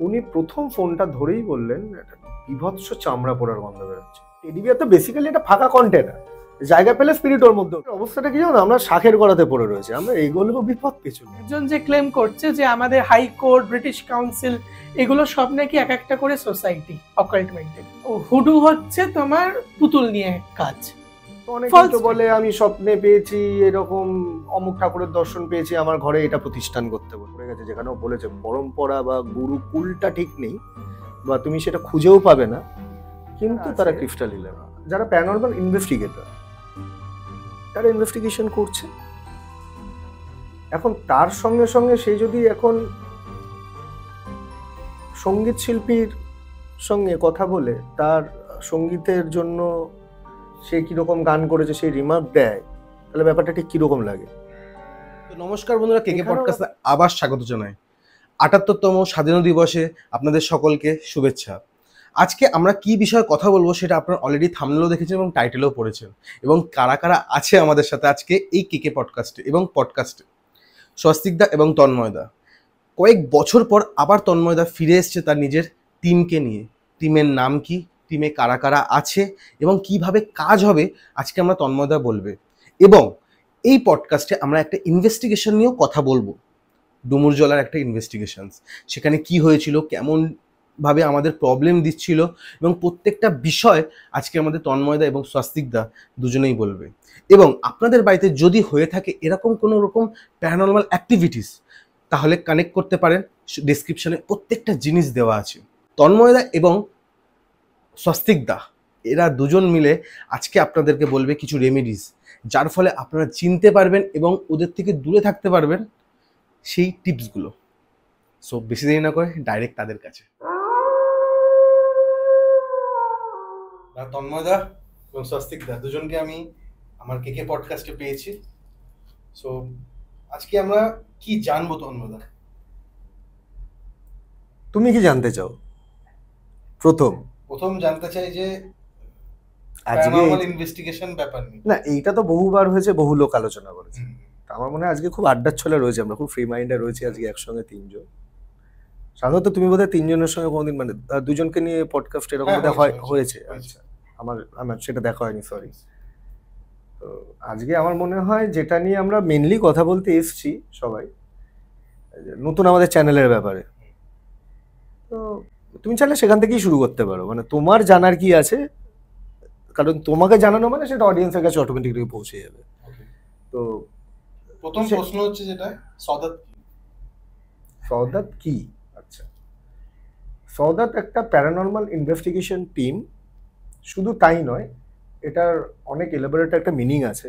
উনি প্রথম ফোনটা ধরেই বললেন একটা বিভৎস চামড়া পোড়ার গন্ধ বেরোচ্ছে। টেডি বিয়ার তো বেসিক্যালি একটা ফাঁকা কন্টেনার, জায়গা পেলে স্পিরিট ওর মধ্যে। অবস্থাটা কি জানো, আমরা শাখের গড়াতে পড়ে রয়েছে, আমরা এইগুলো বিপদ কিছু নেই। একজন যে ক্লেম করছে যে আমাদের হাইকোর্ট, ব্রিটিশ কাউন্সিল এগুলো সব নাকি এক একটা করে সোসাইটি অকাল্ট মেন্টেল। হুডু হচ্ছে তোমার পুতুল নিয়ে কাজ। অনেকেই তো বলে আমি স্বপ্নে পেয়েছি এরকম অমুক ঠাকুরের দর্শন পেয়েছি, আমার ঘরে এটা প্রতিষ্ঠান করতে বলে গেছে, যেখানেও বলেছে পরম্পরা বা গুরুকুলটা ঠিক নেই বা তুমি সেটা খুঁজেও পাবে না, কিন্তু তারা ক্রিস্টাল ইলেভেন যারা প্যারানরমাল ইনভেস্টিগেটর তারা ইনভেস্টিগেশন করছে। এখন তার সঙ্গে সঙ্গে সেই যদি এখন সঙ্গীত শিল্পীর সঙ্গে কথা বলে তার সঙ্গীতের জন্য সে কিরকম গান করেছে সেই রিমার্ক দেয়, তাহলে ব্যাপারটা ঠিক কিরকম লাগে। তো নমস্কার বন্ধুরা, কেকে পডকাস্টে আবার স্বাগত জানাই। ৭৮তম স্বাধীনতা দিবসে আপনাদের সকলকে শুভেচ্ছা। আজকে আমরা কি বিষয়ে কথা বলবো সেটা আপনারা অলরেডি থাম্বনেলও দেখেছেন এবং টাইটেলও পড়েছেন, এবং কারা কারা আছে আমাদের সাথে আজকে এই কেকে পডকাস্টে এবং পডকাস্টে। স্বস্তিকদা এবং তন্ময়দা। কয়েক বছর পর আবার তন্ময়দা ফিরে এসছে তার নিজের টিমকে নিয়ে। টিমের নাম কি, টিমে কারা কারা আছে এবং কিভাবে কাজ হবে আজকে আমরা তন্ময়দা বলবে। এবং এই পডকাস্টে আমরা একটা ইনভেস্টিগেশন নিয়েও কথা বলবো, ডুমুরজলার একটা ইনভেস্টিগেশন। সেখানে কি হয়েছিল, কেমন ভাবে আমাদের প্রবলেম দিচ্ছিল, এবং প্রত্যেকটা বিষয় আজকে আমাদের তন্ময়দা এবং স্বস্তিকদা দুজনেই বলবে। এবং আপনাদের বাড়িতে যদি হয়ে থাকে এরকম কোনো রকম প্যারানরমাল অ্যাক্টিভিটিস, তাহলে কানেক্ট করতে পারেন, ডেসক্রিপশনে প্রত্যেকটা জিনিস দেওয়া আছে। তন্ময়দা এবং স্বস্তিকদা এরা দুজন মিলে আজকে আপনাদেরকে বলবে কিছু রেমেডিস, যার ফলে আপনারা চিনতে পারবেন এবং ওদের থেকে দূরে থাকতে পারবেন, সেই টিপসগুলো। সো বেশি দেরি না করে ডাইরেক্ট তাদের কাছে। তন্ময়দা এবং স্বস্তিকদা দুজনকে আমি আমার কেকে পডকাস্টে পেয়েছি। সো আজকে আমরা কি জানবো তন্ময়দা? তুমি কি জানতে চাও? প্রথম জানতে চাই যে আজকে ইনভেস্টিগেশন ব্যাপার নিয়ে। না, এইটা তো বহুবার হয়েছে, বহু লোক আলোচনা করেছে। আমার মনে হয় আজকে খুব আড্ডার ছলে রয়েছে, আমরা খুব ফ্রি মাইন্ডে রয়েছি আজকে একসঙ্গে তিনজন। সাধারণত তুমি বোধহয় তিনজনের সঙ্গে কোনোদিন, মানে দুজনকে নিয়ে পডকাস্ট এরকম হয়েছে। আচ্ছা, আমার সেটা দেখা হয়নি, সরি। তো আজকে আমার মনে হয় যেটা নিয়ে আমরা মেনলি কথা বলতে এসছি সবাই, নতুন আমাদের চ্যানেলের ব্যাপারে। তো তুমি চাইলে সেখান থেকেই শুরু করতে পারো, মানে তোমার জানার কি আছে, কারণ তোমাকে জানানো মানে সেটা অডিয়েন্সের কাছে অটোমেটিকলি পৌঁছে যাবে। তো প্রথম প্রশ্ন হচ্ছে যেটা, সওদাত কি? আচ্ছা, সওদাত একটা প্যারানরমাল ইনভেস্টিগেশন টিম। শুধু তাই নয়, এটার অনেক এলাবোরেট একটা মিনিং আছে।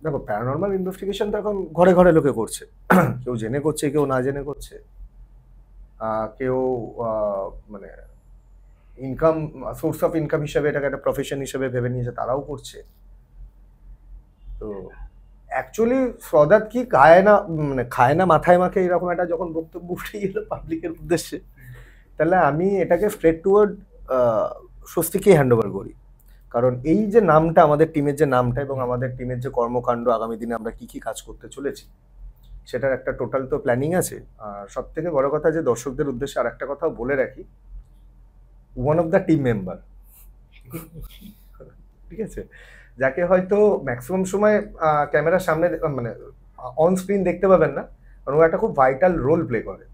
দেখো, প্যারানরমাল ইনভেস্টিগেশন তো এখন ঘরে ঘরে লোকে করছে, কেউ জেনে করছে, কেউ না জেনে করছে, কেউ মানে ইনকাম, সোর্স অফ ইনকাম হিসেবে এটাকে একটা প্রফেশন হিসেবে ভেবে নিয়েছে, তারাও করছে। তো অ্যাকচুয়ালি সওদাত কি খায় না মাথায় মাখে এরকম একটা যখন বক্তব্য উঠে গেল পাবলিকের উদ্দেশ্যে, তাহলে আমি এটাকে স্ট্রেট টুয়ার্ড স্বস্তিককেই হ্যান্ড ওভার করি। কারণ এই যে নামটা, আমাদের টিমের যে নামটা এবং আমাদের টিমের যে কর্মকাণ্ড, আগামী দিনে আমরা কি কি কাজ করতে চলেছি, সেটার একটা টোটাল তো প্ল্যানিং আছে। আর সব থেকে বড় কথা যে দর্শকদের উদ্দেশ্যে আর একটা কথাও বলে রাখি, one of the team member, ঠিক আছে, যাকে হয়তো ম্যাক্সিমাম সময় ক্যামেরার সামনে মানে অন স্ক্রিন দেখতে পাবেন না, কারণ ও একটা খুব ভাইটাল রোল প্লে করে।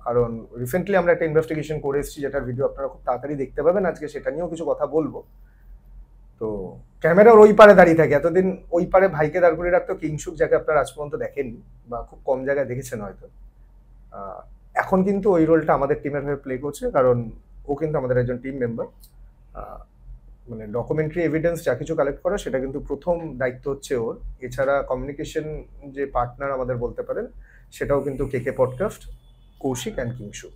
কারণ রিসেন্টলি আমরা একটা ইনভেস্টিগেশন করে এসেছি, যেটার ভিডিও আপনারা খুব তাড়াতাড়ি দেখতে পাবেন। আজকে সেটা নিয়েও কিছু কথা বলবো। তো ক্যামেরার ওই পারে দাঁড়িয়ে থাকে, এতদিন ওই পারে ভাইকে দাঁড় করে রাখতো কিংশুক, যাকে আপনারা আজ পর্যন্ত দেখেননি বা খুব কম জায়গায় দেখেছেন হয়তো। এখন কিন্তু ওই রোলটা আমাদের টিমের হয়ে প্লে করছে, কারণ ও কিন্তু আমাদের একজন টিম মেম্বার। মানে ডকুমেন্টারি এভিডেন্স যা কিছু কালেক্ট করা, সেটা কিন্তু প্রথম দায়িত্ব হচ্ছে ওর। এছাড়া কমিউনিকেশন যে পার্টনার আমাদের বলতে পারেন, সেটাও কিন্তু কেকে পডকাস্ট, কৌশিক অ্যান্ড কিংশুক।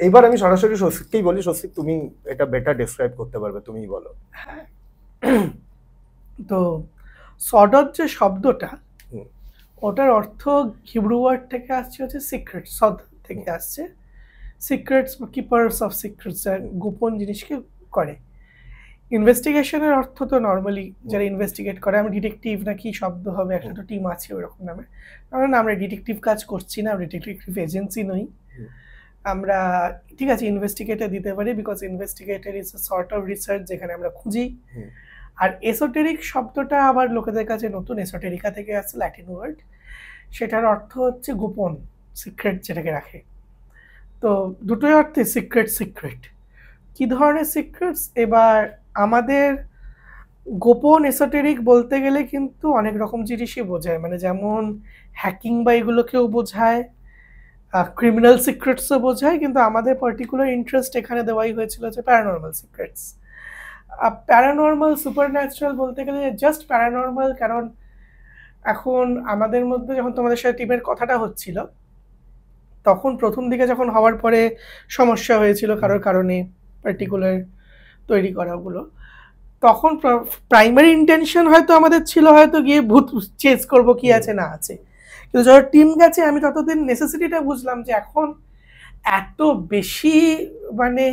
এইবার আমি সরাসরি স্বস্তিককেই বলি। স্বস্তিক, তুমি এটা বেটার ডেসক্রাইব করতে পারবে, তুমিই বলো। তো সডত যে শব্দটা, ওটার অর্থ হিব্রু ওয়ার্ড থেকে আসছে হচ্ছে সিক্রেট, সদ থেকে আসছে। সিক্রেটস বা কিপার্স অফ সিক্রেটস, গোপন জিনিসকে করে। ইনভেস্টিগেশনের অর্থ তো নর্মালি যারা ইনভেস্টিগেট করে, আমি ডিটেকটিভ না কি শব্দ হবে, একটা তো টিম আছে ওরকম নামে, কারণ আমরা ডিটেকটিভ কাজ করছি না, আমরা ডিটেকটিভ এজেন্সি নই। আমরা ঠিক আছে ইনভেস্টিগেটর দিতে পারি, because investigator is a sort of research যেখানে আমরা খুঁজি। আর এসোটেরিক শব্দটা আবার লোকেদের কাছে নতুন, এসোটেরিকা থেকে আসছে, ল্যাটিন ওয়ার্ড, সেটার অর্থ হচ্ছে গোপন, সিক্রেট যেটাকে রাখে। তো দুটোই অর্থে সিক্রেট সিক্রেট। কি ধরনের সিক্রেটস? এবার আমাদের গোপন এসোটেরিক বলতে গেলে কিন্তু অনেক রকম জিনিসই বোঝায়, মানে যেমন হ্যাকিং বা এগুলোকেও বোঝায়, ক্রিমিনাল সিক্রেটসও বোঝায়, কিন্তু আমাদের পার্টিকুলার ইন্টারেস্ট এখানে দেওয়াই হয়েছিল যে প্যারানর্মাল সিক্রেটস। প্যারানর্মাল সুপারন্যাচারাল বলতে গেলে জাস্ট প্যারানর্মাল, কারণ এখন আমাদের মধ্যে যখন তোমাদের সাথে টিমের কথাটা হচ্ছিল, তখন প্রথম দিকে যখন হওয়ার পরে সমস্যা হয়েছিল কারোর কারণে পার্টিকুলার তৈরি করাগুলো, তখন প্রাইমারি ইন্টেনশন হয়তো আমাদের ছিল হয়তো গিয়ে ভূত চেস করবো কি আছে না আছে, কিন্তু যখন টিম গেছে আমি ততদিন নেসেসিটিটা বুঝলাম যে এখন এত বেশি মানে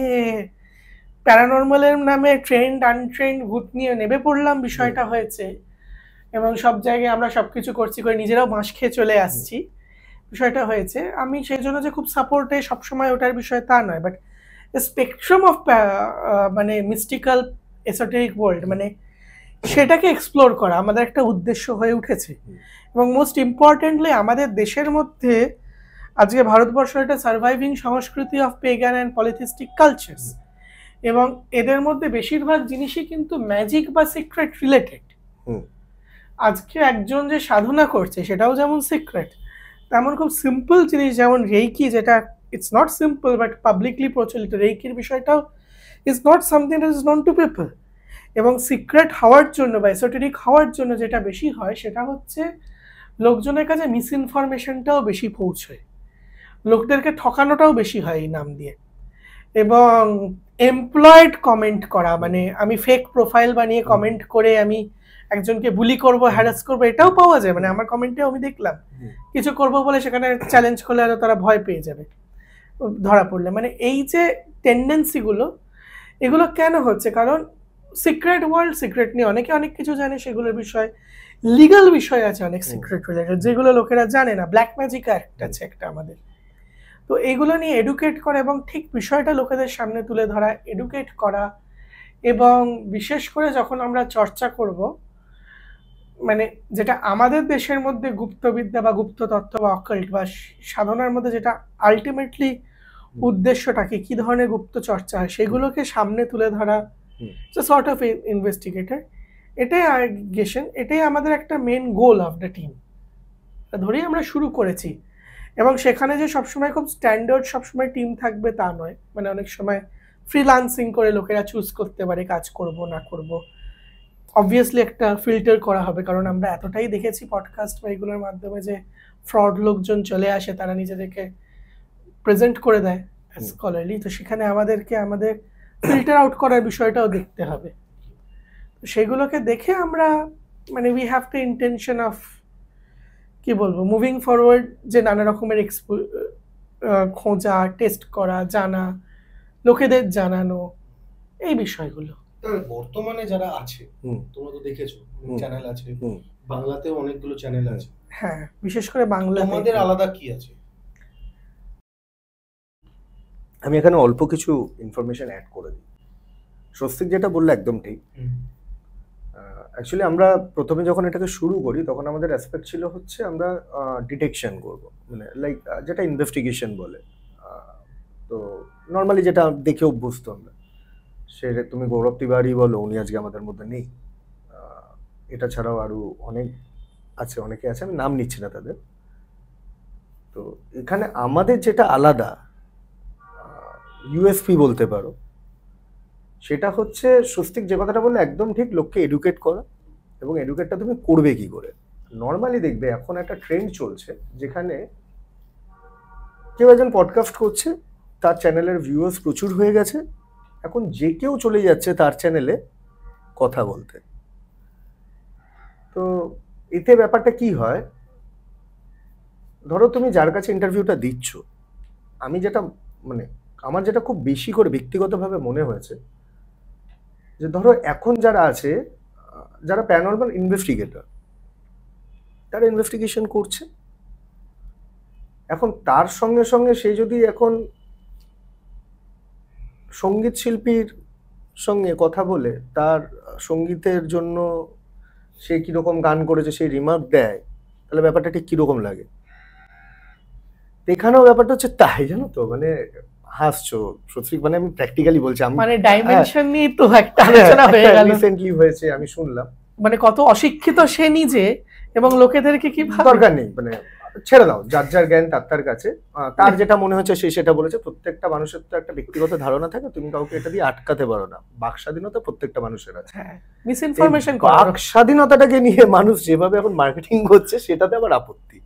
প্যারানর্মালের নামে ট্রেন্ড আনট্রেন্ড ভূত নিয়ে নেমে পড়লাম, বিষয়টা হয়েছে। এবং সব জায়গায় আমরা সবকিছু করছি করে নিজেরাও বাঁশ খেয়ে চলে আসছি, বিষয়টা হয়েছে। আমি সেই জন্য যে খুব সাপোর্টে সবসময় ওটার বিষয় তা নয়, বাট স্পেকট্রাম অফ মানে মিস্টিক্যাল এসোটেরিক ওয়ার্ল্ড, মানে সেটাকে এক্সপ্লোর করা আমাদের একটা উদ্দেশ্য হয়ে উঠেছে। এবং মোস্ট ইম্পর্টেন্টলি আমাদের দেশের মধ্যে আজকে ভারতবর্ষের একটা সার্ভাইভিং সংস্কৃতি অফ পেগান অ্যান্ড পলিথিস্টিক কালচার্স, এবং এদের মধ্যে বেশিরভাগ জিনিসই কিন্তু ম্যাজিক বা সিক্রেট রিলেটেড। আজকে একজন যে সাধনা করছে সেটাও যেমন সিক্রেট, তেমন খুব সিম্পল জিনিস যেমন রেইকি, যেটা it's not simple but publicly প্রচলিত, রেইকির বিষয়টাও is not something that is known to people. এবং সিক্রেট হওয়ার জন্য বা এসোটেরিক হওয়ার জন্য যেটা বেশি হয় সেটা হচ্ছে লোকজনের কাছে মিস ইনফরমেশনটাও বেশি পৌঁছয়, লোকদেরকে ঠকানোটাও বেশি হয় এই নাম দিয়ে। এবং এমপ্লয়েড কমেন্ট করা, মানে আমি ফেক প্রোফাইল বানিয়ে কমেন্ট করে আমি একজনকে বুলি করব, হ্যারাস করবো, এটাও পাওয়া যায়। মানে আমার কমেন্টে আমি দেখলাম কিছু করব বলে সেখানে চ্যালেঞ্জ করলে আরো তারা ভয় পেয়ে যাবে ধরা পড়লে। মানে এই যে টেন্ডেন্সিগুলো, এগুলো কেন হচ্ছে? কারণ সিক্রেট ওয়ার্ল্ড, সিক্রেট নিয়ে অনেকে অনেক কিছু জানে, সেগুলোর বিষয় লিগাল বিষয় আছে অনেক সিক্রেট রিলেটেড যেগুলো লোকেরা জানে না। ব্ল্যাক ম্যাজিক অ্যাক্ট আছে একটা আমাদের, তো এগুলো নিয়ে এডুকেট করা এবং ঠিক বিষয়টা লোকেদের সামনে তুলে ধরা, এডুকেট করা। এবং বিশেষ করে যখন আমরা চর্চা করব, মানে যেটা আমাদের দেশের মধ্যে গুপ্তবিদ্যা বা গুপ্ত তত্ত্ব বা অকাল্ট বা সাধনার মধ্যে যেটা আলটিমেটলি উদ্দেশ্যটাকে কি ধরনের গুপ্ত চর্চা হয় সেগুলোকে সামনে তুলে ধরা, সর্ট অফ ইনভেস্টিগেটর, এটাই আর্গেশন, এটাই আমাদের একটা main goal of the team. ধরেই আমরা শুরু করেছি, এবং সেখানে যে সবসময় খুব স্ট্যান্ডার্ড সবসময় টিম থাকবে তা নয়, মানে অনেক সময় ফ্রিল্যান্সিং করে লোকেরা চুজ করতে পারে কাজ করব না করব। অবভিয়াসলি একটা ফিল্টার করা হবে, কারণ আমরা এতটাই দেখেছি পডকাস্ট বা এগুলোর মাধ্যমে যে ফ্রড লোকজন চলে আসে, তারা নিজেদেরকে প্রেজেন্ট করে দেয় স্কলারলি, তো সেখানে আমাদেরকে আমাদের ফিল্টার আউট করার বিষয়টাও দেখতে হবে। তো সেগুলোকে দেখে আমরা মানে we have the intention of কি বলবো মুভিং ফরওয়ার্ড, যে নানা রকমের খোঁজা, টেস্ট করা, জানা, লোকেদের জানানো, এই বিষয়গুলো। বর্তমানে যারা আছে তোমরা তো দেখেছো চ্যানেল আছে, বাংলাতেও অনেকগুলো চ্যানেল আছে। হ্যাঁ, বিশেষ করে বাংলা। তোমাদের আলাদা কি আছে? আমি এখানে অল্প কিছু ইনফরমেশন অ্যাড করে দিই। স্বস্তিক যেটা বললো একদম ঠিক। অ্যাকচুয়ালি আমরা প্রথমে যখন এটাকে শুরু করি তখন আমাদের অ্যাসপেক্ট ছিল হচ্ছে আমরা ডিটেকশন করব, মানে লাইক যেটা ইনভেস্টিগেশন বলে। তো নর্মালি যেটা দেখে অভ্যস্ত আমরা, সেটা তুমি গৌরব তিওয়ারি বলো, উনি আজকে আমাদের মধ্যে নেই, এটা ছাড়াও আরও অনেক আছে, অনেকে আছে, আমি নাম নিচ্ছি না তাদের। তো এখানে আমাদের যেটা আলাদা ইউএসপি বলতে পারো, সেটা হচ্ছে স্বস্তিক যে কথাটা বললে একদম ঠিক, লোককে এডুকেট করা। এবং এডুকেটটা তুমি করবে কি করে? নর্মালি দেখবে এখন একটা ট্রেন্ড চলছে যেখানে কেউ একজন পডকাস্ট করছে, তার চ্যানেলের ভিউয়ার্স প্রচুর হয়ে গেছে, এখন যে কেউ চলে যাচ্ছে তার চ্যানেলে কথা বলতে। তো এতে ব্যাপারটা কি হয়, ধরো তুমি যার কাছে ইন্টারভিউটা দিচ্ছ, আমি যেটা মানে আমার যেটা খুব বেশি করে ব্যক্তিগতভাবে মনে হয়েছে, যে ধরো এখন যারা আছে, যারা প্যারানর্মাল ইনভেস্টিগেটর, তারা ইনভেস্টিগেশন করছে। এখন তার সঙ্গে সঙ্গে সে যদি এখন সঙ্গীত শিল্পীর সঙ্গে কথা বলে তার সঙ্গীতের জন্য সে কিরকম গান করেছে সেই রিমার্ক দেয়, তাহলে ব্যাপারটা ঠিক কিরকম লাগে। এখানেও ব্যাপারটা হচ্ছে তাই, জানো তো, মানে হাসছো সত্যি, মানে আমি প্র্যাকটিক্যালি বলছি, আমি মানে ডাইমেনশন নিয়ে তো একটা আলোচনা হয়ে গেল, রিসেন্টলি হয়েছে, আমি শুনলাম। মানে কত অশিক্ষিত সে নিজে এবং লোকেদেরকে কি দরকার নেই, মানে ছেড়ে দাও, যার যার জ্ঞান তার তার কাছে, তার যেটা মনে হচ্ছে সে সেটা বলেছে। প্রত্যেকটা মানুষের তো একটা ব্যক্তিগত ধারণা থাকে, তুমি কাউকে এটা দিয়ে আটকাতে পারো না। বাক স্বাধীনতা প্রত্যেকটা মানুষের আছে। মিস ইনফরমেশন বাক স্বাধীনতাটাকে নিয়ে মানুষ যেভাবে এখন মার্কেটিং করছে সেটাতে আবার আপত্তি।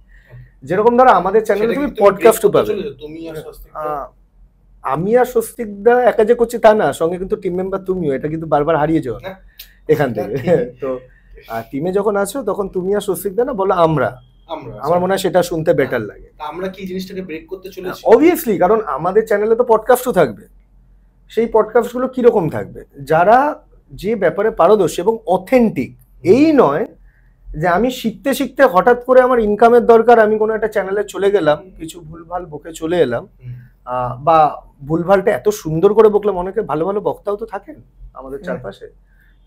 যেরকম ধরো আমাদের চ্যানেলে তুমি পডকাস্টও পাবে, আমি আর স্বস্তিক দা একা যে করছি তা না, সঙ্গে কিন্তু টিম মেম্বার তুমিও, এটা কিন্তু বারবার হারিয়ে যাও এখান থেকে। তো টিমে যখন আছো তখন তুমি আর স্বস্তিক দা না বলো আমরা, আমার মনে হয় সেটা শুনতে বেটার লাগে। আমরা কি জিনিসটাকে ব্রেক করতে চলেছি অবভিয়াসলি, কারণ আমাদের চ্যানেলে তো পডকাস্টও থাকবে। সেই পডকাস্টগুলো কিরকম থাকবে, যারা যে ব্যাপারে পারদর্শী এবং অথেন্টিক। এই নয় যে আমি শিখতে শিখতে হঠাৎ করে আমার ইনকামের দরকার, আমি কোনো একটা চ্যানেলে চলে গেলাম, কিছু ভুলভাল বকে চলে এলাম, বা ভুলভালটা এত সুন্দর করে বকলাম। অনেকে ভালো ভালো বক্তাও তো থাকেন আমাদের চারপাশে,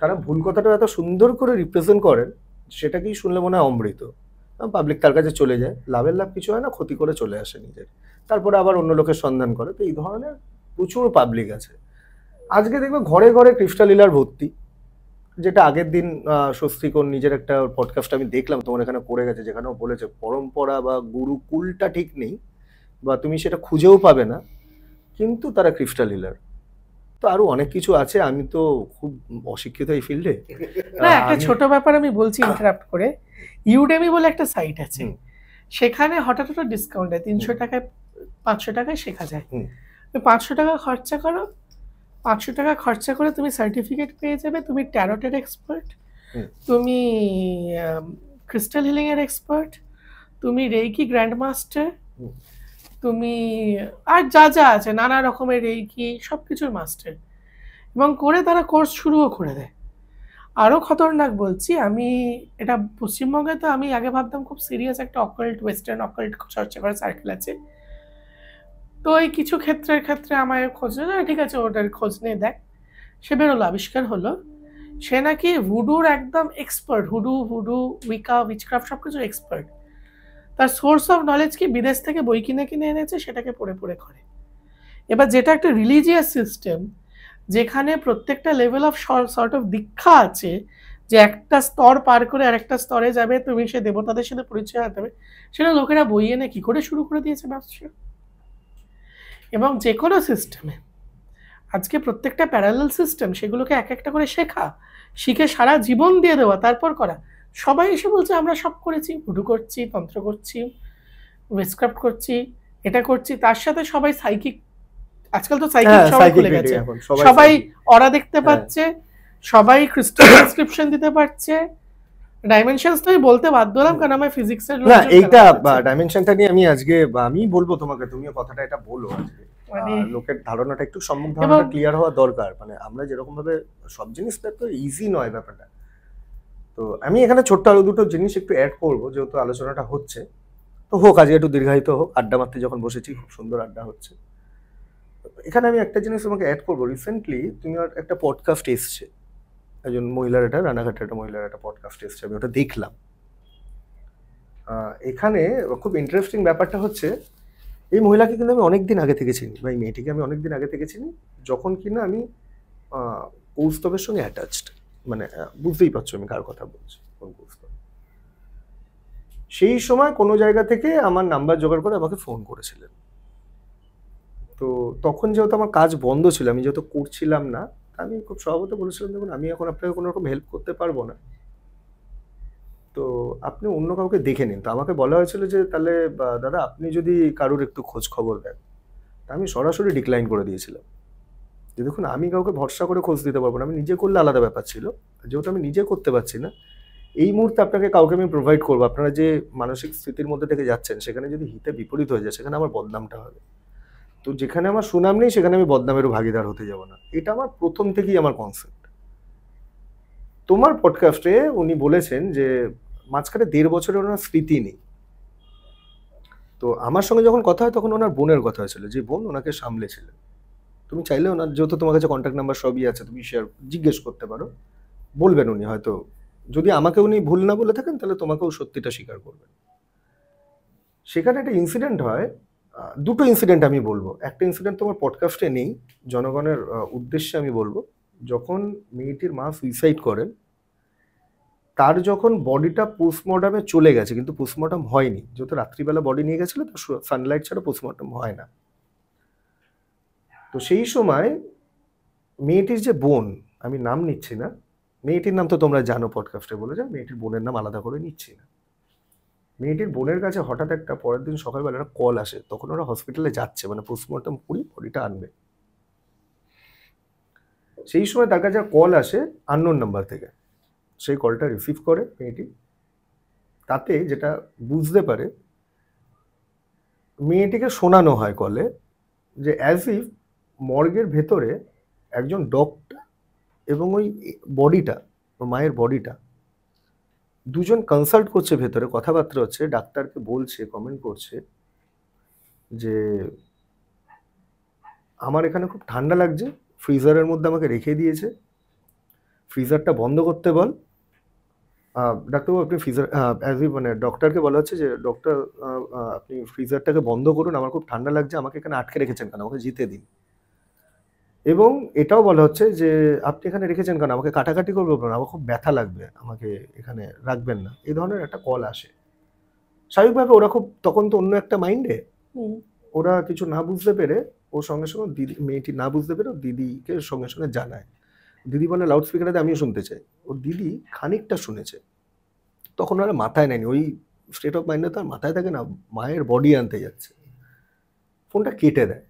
তারা ভুল কথাটা এত সুন্দর করে রিপ্রেজেন্ট করেন, সেটাকেই শুনলে মনে হয় অমৃত। পাবলিক তার কাছে চলে যায়, লাভের লাভ কিছু হয় না, ক্ষতি করে চলে আসে নিজের, তারপরে আবার অন্য লোকের সন্ধান করে। তো এই ধরনের প্রচুর পাবলিক আছে। আজকে দেখবে ঘরে ঘরে ক্রিস্টালিলার ভর্তি, যেটা আগের দিন স্বস্তিকর নিজের একটা পডকাস্ট আমি দেখলাম তোমার এখানে করে গেছে, যেখানেও বলেছে পরম্পরা বা গুরুকুলটা ঠিক নেই, বা তুমি সেটা খুঁজেও পাবে না, কিন্তু তারা ক্রিস্টালিলার। তো আরো অনেক কিছু আছে, আমি তো খুব অশিক্ষিত এই ফিল্ডে। না, একটা ছোট ব্যাপার আমি বলছি ইন্টারাপ্ট করে, ইউডেমি বলে একটা সাইট আছে, সেখানে হঠাৎ হঠাৎ ডিসকাউন্ট দেয়, 300 টাকায় 500 টাকায় শেখা যায়। 500 টাকা খরচা করো, 500 টাকা খরচা করে তুমি সার্টিফিকেট পেয়ে যাবে, তুমি ট্যারোটের এক্সপার্ট, তুমি ক্রিস্টাল হিলিং এর এক্সপার্ট, তুমি রেইকি গ্র্যান্ড মাস্টার, তুমি আর যা যা আছে নানা রকমের রেইকি সবকিছুর মাস্টার, এবং করে তারা কোর্স শুরুও করে দেয়। আরও খতরনাক বলছি, আমি এটা পশ্চিমবঙ্গে তো আমি আগে ভাবতাম খুব সিরিয়াস একটা অকাল্ট, ওয়েস্টার্ন অকাল্ট চর্চা করার সার্কেল আছে। তো এই কিছু ক্ষেত্রে আমার খোঁজ নেই, ঠিক আছে ওটার খোঁজ নিয়ে দেখ, সে বেরোলো, আবিষ্কার হলো সে নাকি ভুডুর একদম এক্সপার্ট, ভুডু উইকা উইচক্রাফট সব কিছুর এক্সপার্ট। তার সোর্স অফ নলেজ কি বিদেশ থেকে বই কিনে কিনে এনেছে, সেটাকে পড়ে পড়ে করে। এবার যেটা একটা রিলিজিয়াস সিস্টেম, যেখানে প্রত্যেকটা লেভেল অফ সর্ট অফ দীক্ষা আছে, যে একটা স্তর পার করে আরেকটা স্তরে যাবে, তুমি সে দেবতাদের সাথে পরিচয় হতে হবে, সেটা লোকেরা বই এনে কি করে শুরু করে দিয়েছে ব্যবসা। এবং যে কোনো সিস্টেমে আজকে প্রত্যেকটা প্যারালাল সিস্টেম, সেগুলোকে এক একটা করে শেখা, শিখে সারা জীবন দিয়ে দেওয়া, তারপর করা। সবাই এসে বলছে আমরা সব করেছি, ভুডু করছি, তন্ত্র করছি, ওয়েস্টক্রাফট করছি, এটা করছি, তার সাথে সবাই সাইকিক, আজকাল তো সাইকিক সবাই খুলে গেছে, সবাই অরা দেখতে পাচ্ছে, সবাই ক্রিস্টাল ইনস্ক্রিপশন দিতে পারছে। ডাইমেনশনসটাই বলতে বাধ্য হলাম, কারণ আমার ফিজিক্সের না, এইটা ডাইমেনশনটা নিয়ে আমি আজকে আমি বলবো তোমাকে, তুমিও কথাটা এটা বলো আজকে, লোকের ধারণাটা একটু সম্মুখ ধারণাটা ক্লিয়ার হওয়া দরকার। মানে আমরা যেরকম ভাবে সব জিনিসটা তো ইজি নয় ব্যাপারটা। তো আমি এখানে ছোট্ট আরো দুটো জিনিস একটু অ্যাড করবো, যেহেতু আলোচনাটা হচ্ছে, তো হোক আজকে একটু দীর্ঘায়িত হোক। আড্ডা মারতে যখন বসেছি, খুব সুন্দর আড্ডা হচ্ছে। এখানে আমি একটা জিনিস তোমাকে অ্যাড করবো। রিসেন্টলি তুমি একটা পডকাস্ট এসছে, একজন মহিলার, এটা রানাঘাটের একটা মহিলার একটা পডকাস্ট এসছে, আমি ওটা দেখলাম। এখানে খুব ইন্টারেস্টিং ব্যাপারটা হচ্ছে, এই মহিলাকে কিন্তু আমি অনেকদিন আগে থেকে চিনি, বা এই মেয়েটিকে আমি অনেকদিন আগে থেকে চিনি, যখন কিনা আমি কৌস্তবের সঙ্গে অ্যাটাচড। মানে বুঝতেই পারছো আমি কার কথা বলছি, কোন কৌস্তব। সেই সময় কোনো জায়গা থেকে আমার নাম্বার জোগাড় করে আমাকে ফোন করেছিলেন। তো তখন যেহেতু আমার কাজ বন্ধ ছিল, আমি যেহেতু করছিলাম না, আমি খুব স্বভাবত বলেছিলাম, দেখুন আমি এখন আপনাকে কোনো রকম হেল্প করতে পারবো না, তো আপনি অন্য কাউকে দেখে নিন। তো আমাকে বলা হয়েছিল যে তাহলে দাদা আপনি যদি কারোর একটু খোঁজ খবর দেন। তা আমি সরাসরি ডিক্লাইন করে দিয়েছিলাম যে দেখুন আমি কাউকে ভরসা করে খোঁজ দিতে পারবো না, আমি নিজে করলে আলাদা ব্যাপার ছিল, যেহেতু আমি নিজে করতে পারছি না এই মুহূর্তে আপনাকে কাউকে আমি প্রোভাইড করবো। আপনারা যে মানসিক স্থিতির মধ্যে থেকে যাচ্ছেন, সেখানে যদি হিতে বিপরীত হয়ে যায়, সেখানে আমার বদনামটা হবে। তো যেখানে আমার সুনাম নেই, সেখানে আমি বদনামেরও ভাগিদার হতে যাব না। এটা আমার প্রথম থেকেই আমার কনসেপ্ট। তোমার পডকাস্টে উনি বলেছেন যে মাঝখানে 1.5 বছরের ওনার স্মৃতি নেই। তো আমার সঙ্গে যখন কথা হয় তখন ওনার বোনের কথা হয়েছিল, যে বোন ওনাকে সামলেছিলেন। তুমি চাইলে ওনার, যেহেতু তোমার কাছে কন্ট্যাক্ট নাম্বার সবই আছে, তুমি জিজ্ঞেস করতে পারো, বলবেন উনি হয়তো। যদি আমাকে উনি ভুল না বলে থাকেন তাহলে তোমাকেও সত্যিটা স্বীকার করবেন। সেখানে একটা ইনসিডেন্ট হয়, দুটো ইনসিডেন্ট আমি বলবো। একটা ইনসিডেন্ট তোমার পডকাস্টে নেই, জনগণের উদ্দেশ্যে আমি বলবো। যখন মেয়েটির মা সুইসাইড করেন, তার যখন বডিটা পোস্টমর্টমে চলে গেছে, কিন্তু পোস্টমর্টম হয়নি, যেহেতু রাত্রিবেলা বডি নিয়ে গেছিল, তো সানলাইট ছাড়া পোস্টমর্টম হয় না। তো সেই সময় মেয়েটির যে বোন, আমি নাম নিচ্ছি না, মেয়েটির নাম তো তোমরা জানো, পডকাস্টে বলে যায়, মেয়েটির বোনের নাম আলাদা করে নিচ্ছি না। মেয়েটির বোনের কাছে হঠাৎ একটা পরের দিন সকালবেলা একটা কল আসে, তখন ওরা হসপিটালে যাচ্ছে, মানে পোস্টমর্টম করি বডিটা আনবে। সেই সময় তার কাছে কল আসে আননোন নাম্বার থেকে। সেই কলটা রিসিভ করে মেয়েটি। তাতে যেটা বুঝতে পারে, মেয়েটিকে শোনানো হয় কলে যে অ্যাজ ইফ মর্গের ভেতরে একজন ডক্টর এবং ওই বডিটা, মায়ের বডিটা, দুজন কনসাল্ট করছে, ভেতরে কথাবার্তা হচ্ছে, ডাক্তারকে বলছে, কমেন্ট করছে যে আমার এখানে খুব ঠান্ডা লাগছে, ফ্রিজারের মধ্যে আমাকে রেখে দিয়েছে, ফ্রিজারটা বন্ধ করতে বল। ডাক্তারবাবু আপনি ফ্রিজার, মানে ডক্টরকে বলা হচ্ছে যে ডক্টর আপনি ফ্রিজারটাকে বন্ধ করুন, আমার খুব ঠান্ডা লাগছে, আমাকে এখানে আটকে রেখেছেন কেন, আমাকে যেতে দিন। এবং এটাও বলা হচ্ছে যে আপনি এখানে রেখেছেন কেন, আমাকে কাটাকাটি করবো না, আমার খুব ব্যথা লাগবে, আমাকে এখানে রাখবেন না, এই ধরনের একটা কল আসে। স্বাভাবিকভাবে ওরা খুব, তখন তো অন্য একটা মাইন্ডে, ওরা কিছু না বুঝতে পেরে ও সঙ্গে সঙ্গে দিদি, মেয়েটি না বুঝতে পেরে দিদিকে সঙ্গে সঙ্গে জানায়। দিদি বলে লাউড স্পিকারে আমিও শুনতে চাই। ওর দিদি খানিকটা শুনেছে, তখন ওরা মাথায় নেয়নি, ওই স্টেট অফ মাইন্ডে তো আর মাথায় থাকে না, মায়ের বডি আনতে যাচ্ছে, ফোনটা কেটে দেয়।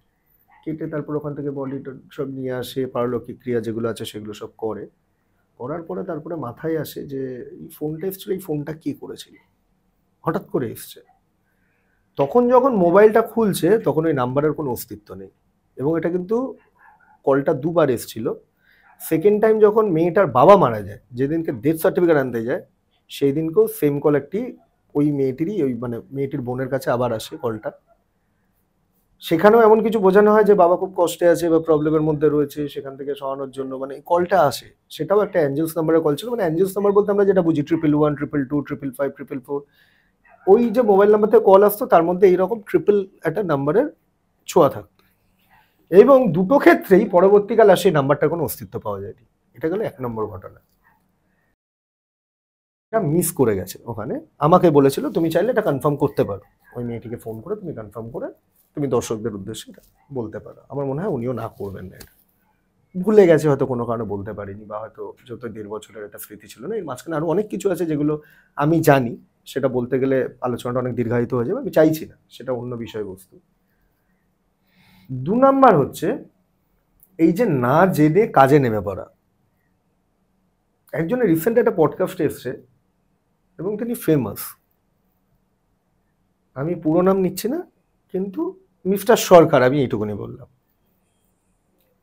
কেটে তারপর ওখান থেকে বডিটা সব নিয়ে আসে, পারলৌকিক ক্রিয়া যেগুলো আছে সেগুলো সব করে। করার পরে তারপরে মাথায় আসে যে এই ফোনটা এসছিল, এই ফোনটা কে করেছিল, হঠাৎ করে এসছে। তখন যখন মোবাইলটা খুলছে তখন ওই নাম্বারের কোনো অস্তিত্ব নেই। এবং এটা কিন্তু কলটা দুবার এসছিল। সেকেন্ড টাইম যখন মেয়েটার বাবা মারা যায়, যেদিনকে ডেথ সার্টিফিকেট আনতে যায়, সেই দিনকেও সেম কল একটি ওই মেয়েটিরই, ওই মানে মেয়েটির বোনের কাছে আবার আসে কলটা। সেখানেও এমন কিছু বোঝানো হয় যে বাবা খুব কষ্টে আছে বা প্রবলেমের মধ্যে রয়েছে, সেখান থেকে সরানোর জন্য মানে কলটা আসে। সেটাও একটা অ্যাঞ্জেলস নাম্বারের কল ছিল। মানে অ্যাঞ্জেলস নাম্বার বলতে আমরা যেটা বুঝি 111, 222, 555, 444, ওই যে মোবাইল নাম্বার থেকে কল আসতো তার মধ্যে এইরকম ট্রিপল একটা নাম্বারের ছোঁয়া থাকতো। এবং দুটো ক্ষেত্রেই পরবর্তীকালে সেই নাম্বারটার কোনো অস্তিত্ব পাওয়া যায়নি। এটা গেল 1 নম্বর ঘটনা। এটা মিস করে গেছে ওখানে। আমাকে বলেছিল তুমি চাইলে এটা কনফার্ম করতে পারো, ওই মেয়েটিকে ফোন করে তুমি কনফার্ম করে তুমি দর্শকদের উদ্দেশ্যে এটা বলতে পারো। আমার মনে হয় উনিও না করবেন না, এটা ভুলে গেছে হয়তো, কোনো কারণে বলতে পারিনি, বা হয়তো যত 1.5 বছরের একটা স্মৃতি ছিল না, এর মাঝখানে আরো অনেক কিছু আছে যেগুলো আমি জানি, সেটা বলতে গেলে আলোচনাটা অনেক দীর্ঘায়িত হয়ে যাবে, আমি চাইছি না, সেটা অন্য বিষয়বস্তু। 2 নাম্বার হচ্ছে এই যে না জেনে কাজে নেমে পড়া। একজনের রিসেন্ট একটা পডকাস্ট এসছে এবং তিনি ফেমাস, আমি পুরো নাম নিচ্ছি না, কিন্তু মিস্টার সরকার, আমি এইটুকুনি বললাম।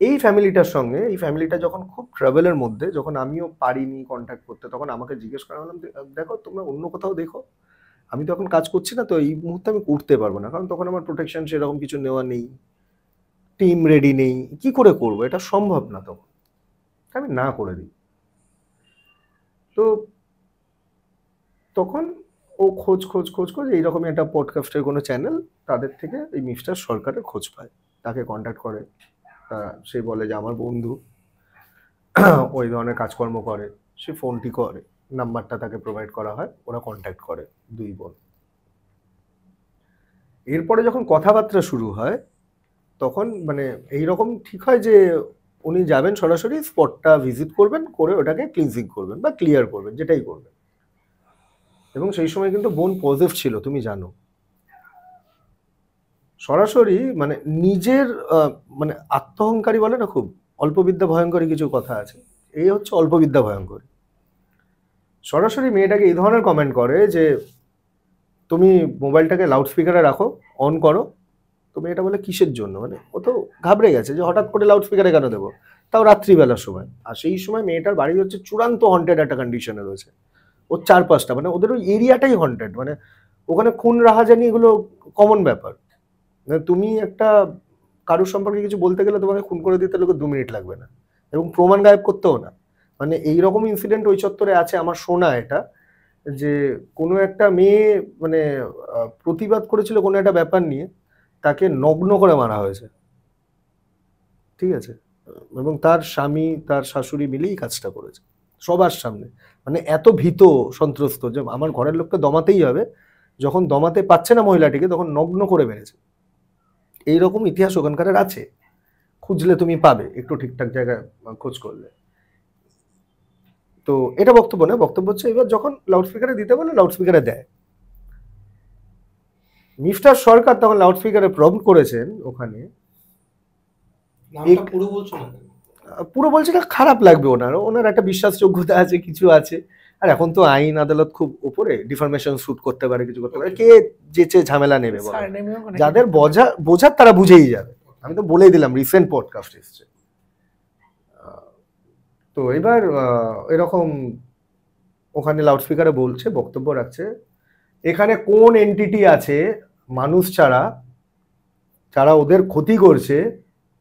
এই ফ্যামিলিটার সঙ্গে, এই ফ্যামিলিটা যখন খুব ট্রাভেলের মধ্যে, যখন আমিও পারিনি কন্ট্যাক্ট করতে, তখন আমাকে জিজ্ঞেস করা হলাম দেখো তোমরা অন্য কোথাও দেখো, আমি তো এখন কাজ করছি না, তো এই মুহূর্তে আমি করতে পারবো না, কারণ তখন আমার প্রোটেকশন সেরকম কিছু নেওয়া নেই, টিম রেডি নেই, কি করে করবো, এটা সম্ভব না, তখন আমি না করে দিই। তো তখন ও খোঁজ এইরকমই একটা পডকাস্টের কোনো চ্যানেল, তাদের থেকে এই মিস্টার সরকারের খোঁজ পায়, তাকে কন্ট্যাক্ট করে। সে বলে যে আমার বন্ধু ওই ধরনের কাজকর্ম করে, সে ফোনটি করে, নাম্বারটা তাকে প্রোভাইড করা হয়, ওরা কন্ট্যাক্ট করে দুই বোন। এরপরে যখন কথাবার্তা শুরু হয় তখন মানে এইরকম ঠিক হয় যে উনি যাবেন সরাসরি স্পটটা ভিজিট করবেন, করে ওটাকে ক্লিনজিং করবেন বা ক্লিয়ার করবেন, যেটাই করবেন। এবং সেই সময় কিন্তু বোন পজিটিভ ছিল, তুমি জানো। সরাসরি মানে নিজের মানে আত্মহংকারী বলে না, খুব অল্পবিদ্যা ভয়ঙ্করী কিছু কথা আছে, এই হচ্ছে অল্পবিদ্যা ভয়ঙ্করী। সরাসরি মেয়েটাকে এই ধরনের কমেন্ট করে যে তুমি মোবাইলটাকে লাউড স্পিকারে রাখো, অন করো। তো মেয়েটা বলে কিসের জন্য, মানে ও তো ঘাবড়ে গেছে যে হঠাৎ করে লাউড স্পিকারে কেন দেবো, তাও রাত্রিবেলার সময়। আর সেই সময় মেয়েটার বাড়ি হচ্ছে চূড়ান্ত হন্টেড একটা কন্ডিশনে রয়েছে, ওর 4-5টা, মানে ওদের ওই এরিয়াটাই হন্টেড, মানে ওখানে খুন রাহাজানি এগুলো কমন ব্যাপার। মানে তুমি একটা কারোর সম্পর্কে কিছু বলতে গেলে তোমাকে খুন করে দিতে লোকে 2 মিনিট লাগবে না, এবং প্রমাণ গায়েব করতেও না। মানে এইরকম ইনসিডেন্ট ওই চত্বরে আছে আমার শোনা, এটা যে কোনো একটা মেয়ে মানে প্রতিবাদ করেছিল কোনো একটা ব্যাপার নিয়ে, তাকে নগ্ন করে মারা হয়েছে, ঠিক আছে, এবং তার স্বামী তার শাশুড়ি মিলেই কাজটা করেছে সবার সামনে। মানে এত ভীত সন্ত্রস্ত যে আমার ঘরের লোককে দমাতেই হবে, যখন দমাতে পারছে না মহিলাটিকে তখন নগ্ন করে মেরেছে। এইরকম ইতিহাস ওখানকার আছে, খুঁজলে তুমি পাবে একটু ঠিকঠাক জায়গায় খোঁজ করলে। তো এটা বক্তব্য না, বক্তব্য হচ্ছে এবার যখন লাউডস্পিকারে দিতে বলে লাউডস্পিকারে দেয়। মিস্টার সরকার তখন লাউডস্পিকারে প্রম্পট করেছেন ওখানে, পুরো বলছো না? পুরো বলছে না, খারাপ লাগবে ওনার একটা বিশ্বাসযোগ্যতা আছে, কিছু আছে। আর এখন তো আইন আদালত খুব উপরে, ডিফরমেশন শুট করতে পারে, কিছু করতে পারে, কে যেচে ঝামেলা নেবে বলো? যাদের বোঝার তারা বুঝেই যাবে। আমি তো বলেই দিলাম, রিসেন্ট পডকাস্ট এসছে। তো এবার এরকম ওখানে লাউডস্পিকারে বলছে, বক্তব্য রাখছে, এখানে কোন এন্টিটি আছে মানুষ ছাড়া যারা ওদের ক্ষতি করছে,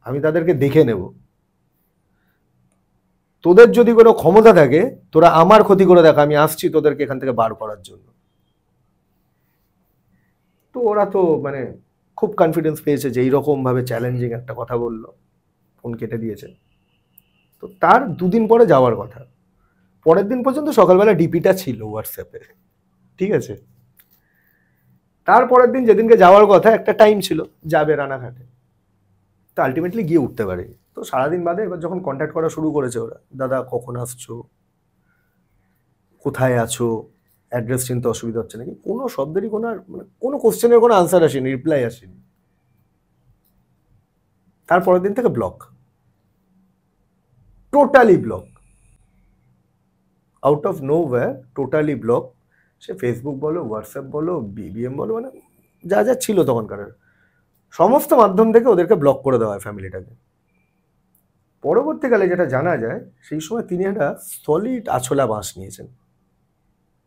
আমি তাদেরকে দেখে নেব। তোদের যদি কোনো ক্ষমতা থাকে তোরা আমার ক্ষতি করে দেখ, আমি আসছি তোদেরকে এখান থেকে বার করার জন্য। তো ওরা তো মানে খুব কনফিডেন্স পেয়েছে যে এইরকম ভাবে চ্যালেঞ্জিং একটা কথা বললো, ফোন কেটে দিয়েছে। তো তার 2 দিন পরে যাওয়ার কথা, পরের দিন পর্যন্ত সকালবেলা ডিপিটা ছিল হোয়াটসঅ্যাপে, ঠিক আছে। তারপরের দিন যেদিনকে যাওয়ার কথা, একটা টাইম ছিল যাবে রানাঘাটে, তো আলটিমেটলি গিয়ে উঠতে পারে। তো সারাদিন বাদে এবার যখন কন্ট্যাক্ট করা শুরু করেছে ওরা, দাদা কখন আসছো, কোথায় আছো, অ্যাড্রেস চিনতে অসুবিধা হচ্ছে নাকি, কোনো শব্দেরই কোনো মানে কোনো কোশ্চেনের কোনো আনসার আসেনি, রিপ্লাই আসেনি। তারপরের দিন থেকে block, totally block, out of no wire, totally block. Say Facebook বলো, হোয়াটসঅ্যাপ বলো, বিবিএম বলো, মানে যা যা ছিল তখনকার সমস্ত মাধ্যম থেকে ওদেরকে ব্লক করে দেওয়া হয় ফ্যামিলিটাকে। পরবর্তীকালে যেটা জানা যায়, সেই সময় তিনি একটা সলিড আছলা বাঁশ নিয়েছেন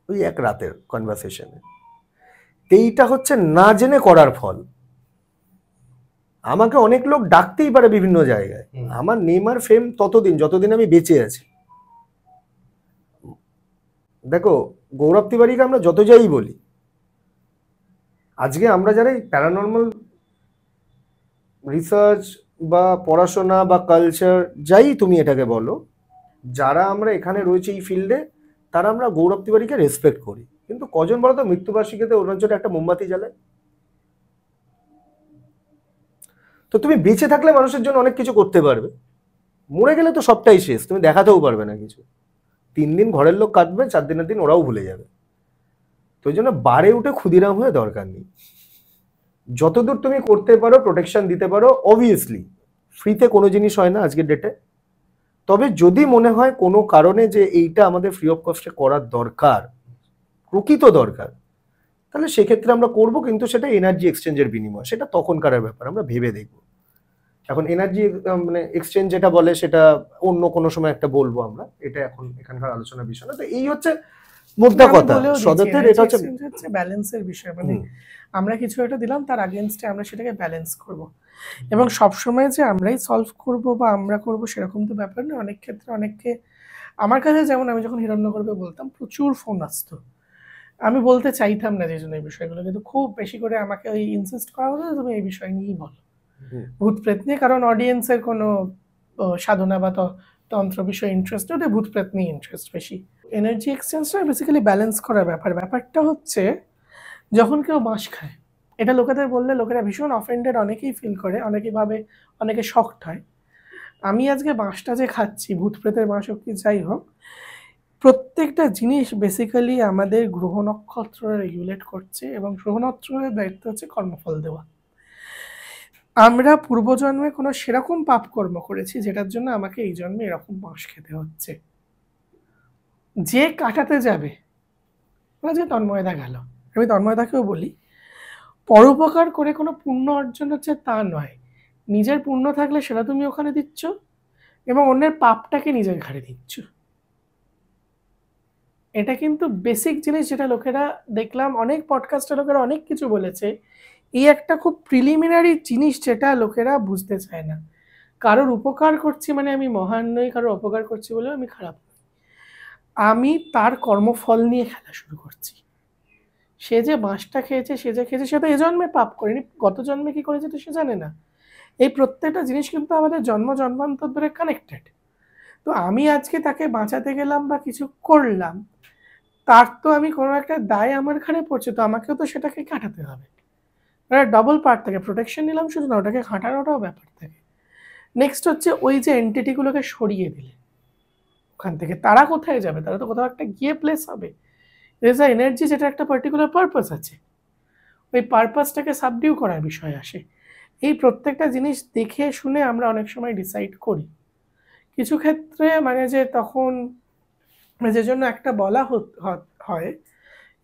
ওই এক রাতের কনভারসেশনে। এইটা হচ্ছে না জেনে করার ফল। আমাকে অনেক লোক ডাকতেই পারে বিভিন্ন জায়গায়, আমার নেম আর ফেম ততদিন যতদিন আমি বেঁচে আছি। দেখো, গৌরব তিওয়ারিকে আমরা যত যাই বলি, আজকে আমরা যারা এই প্যারানর্মাল রিসার্চ বা পড়াশোনা বা কালচার যাই তুমি এটাকে বলো, যারা আমরা এখানে রয়েছে এই ফিল্ডে, তারা আমরা গৌরব তিওয়ারিকে রেসপেক্ট করি। কিন্তু কজন বলো তো মৃত্যুবার্ষিকীতে ওনার জন্য একটা মোমবাতি জ্বালায়? তো তুমি বেঁচে থাকলে মানুষের জন্য অনেক কিছু করতে পারবে, মরে গেলে তো সবটাই শেষ, তুমি দেখাতেও পারবে না কিছু। 3 দিন ঘরের লোক কাটবে, 4 দিনের দিন ওরাও ভুলে যাবে। তো ওই জন্য বারে উঠে ক্ষুদিরাম হয়ে দরকার নেই। যতদূর তুমি করতে পারো প্রোটেকশন দিতে পারো, অবভিয়াসলি ফ্রিতে কোনো জিনিস হয় না আজকের ডেটে। তবে যদি মনে হয় কোনো কারণে যে এইটা আমাদের ফ্রি অফ কস্টে করার দরকার, প্রকৃত দরকার, তাহলে সেক্ষেত্রে আমরা করব, কিন্তু সেটা এনার্জি এক্সচেঞ্জের বিনিময়, সেটা তখনকার ব্যাপার, আমরা ভেবে দেখব। এখন এনার্জি মানে এক্সচেঞ্জ যেটা বলে সেটা অন্য কোনো সময় একটা বলবো আমরা, এটা এখন এখানকার আলোচনার বিষয় না। তো এই হচ্ছে মোদ্দা কথা, সদতের এটা হচ্ছে ব্যালেন্সের বিষয়। মানে আমরা কিছু একটা দিলাম, তার আগেনস্টে আমরা সেটাকে ব্যালেন্স করব, এবং সবসময় যে আমরাই সলভ করব বা আমরা করব সেরকম তো ব্যাপার না। অনেক ক্ষেত্রে অনেককে, আমার কাছে যেমন আমি যখন হিরণ্যগর্ভে বলতাম, প্রচুর ফোন আসতো, আমি বলতে চাইতাম না যে জন্য এই বিষয়গুলো, কিন্তু খুব বেশি করে আমাকে ওই ইনসিস্ট করা হতো তুমি এই বিষয় নিয়েই বলো, ভূত প্রেত নিয়ে। কারণ অডিয়েন্সের কোনো সাধনা বা তন্ত্র বিষয়ে ইন্টারেস্ট, ওটা ভূত প্রেত নিয়ে ইন্টারেস্ট বেশি। এনার্জি এক্সচেঞ্জটা বেসিক্যালি ব্যালেন্স করার ব্যাপার। ব্যাপারটা হচ্ছে যখন কেউ বাঁশ খায়, এটা লোকেদের বললে লোকেরা ভীষণ অফেন্ডেড, অনেকেই ফিল করে, অনেকেই ভাবে, অনেকে শকড হয়। আমি আজকে বাঁশটা যে খাচ্ছি, ভূত প্রেতের বাঁশ হোক কি যাই হোক, প্রত্যেকটা জিনিস বেসিক্যালি আমাদের গ্রহ নক্ষত্র রেগুলেট করছে, এবং গ্রহ নক্ষত্রের দায়িত্ব হচ্ছে কর্মফল দেওয়া। আমরা পূর্বজন্মে কোনো সেরকম পাপ কর্ম করেছি যেটার জন্য আমাকে এই জন্মে এরকম বাঁশ খেতে হচ্ছে। যে কাটাতে যাবে, যে তন্ময়দা গেল, আমি তন্ময়দাকেও বলি, পরোপকার করে কোনো পুণ্য অর্জন হচ্ছে তা নয়। নিজের পুণ্য থাকলে সেটা তুমি ওখানে দিচ্ছ, এবং অন্যের পাপটাকে নিজের ঘাড়ে দিচ্ছ। এটা কিন্তু বেসিক জিনিস, যেটা লোকেরা দেখলাম অনেক পডকাস্টে লোকেরা অনেক কিছু বলেছে, এই একটা খুব প্রিলিমিনারি জিনিস যেটা লোকেরা বুঝতে চায় না। কারোর উপকার করছি মানে আমি মহান নই, কারোর অপকার করছি বলে আমি খারাপ নই, আমি তার কর্মফল নিয়ে খেলা শুরু করছি। সে যে বাঁশটা খেয়েছে, সে যে খেয়েছে, সে তো এ জন্মে পাপ করেনি, গত জন্মে কি করেছে তো সে জানে না। এই প্রত্যেকটা জিনিস কিন্তু আমাদের জন্ম জন্মান্তর ধরে কানেক্টেড। তো আমি আজকে তাকে বাঁচাতে গেলাম বা কিছু করলাম, তার তো আমি কোনো একটা দায় আমার ঘাড়ে পড়ছে, তো আমাকেও তো সেটাকে কাটাতে হবে। ডবল পার্ট থাকে, প্রোটেকশন নিলাম শুধু না, ওটাকে কাটানোটাও ব্যাপার থাকে। নেক্সট হচ্ছে ওই যে এন্টিটিগুলোকে সরিয়ে দিলে ওখান থেকে তারা কোথায় যাবে? তারা তো কোথাও একটা গিয়ে প্লেস হবে। রেজা এনার্জি যেটা একটা পার্টিকুলার পারপাস আছে, ওই পারপাসটাকে সাবডিউ করার বিষয় আসে। এই প্রত্যেকটা জিনিস দেখে শুনে আমরা অনেক সময় ডিসাইড করি। কিছু ক্ষেত্রে মানে যে তখন যে জন্য একটা বলা হয়,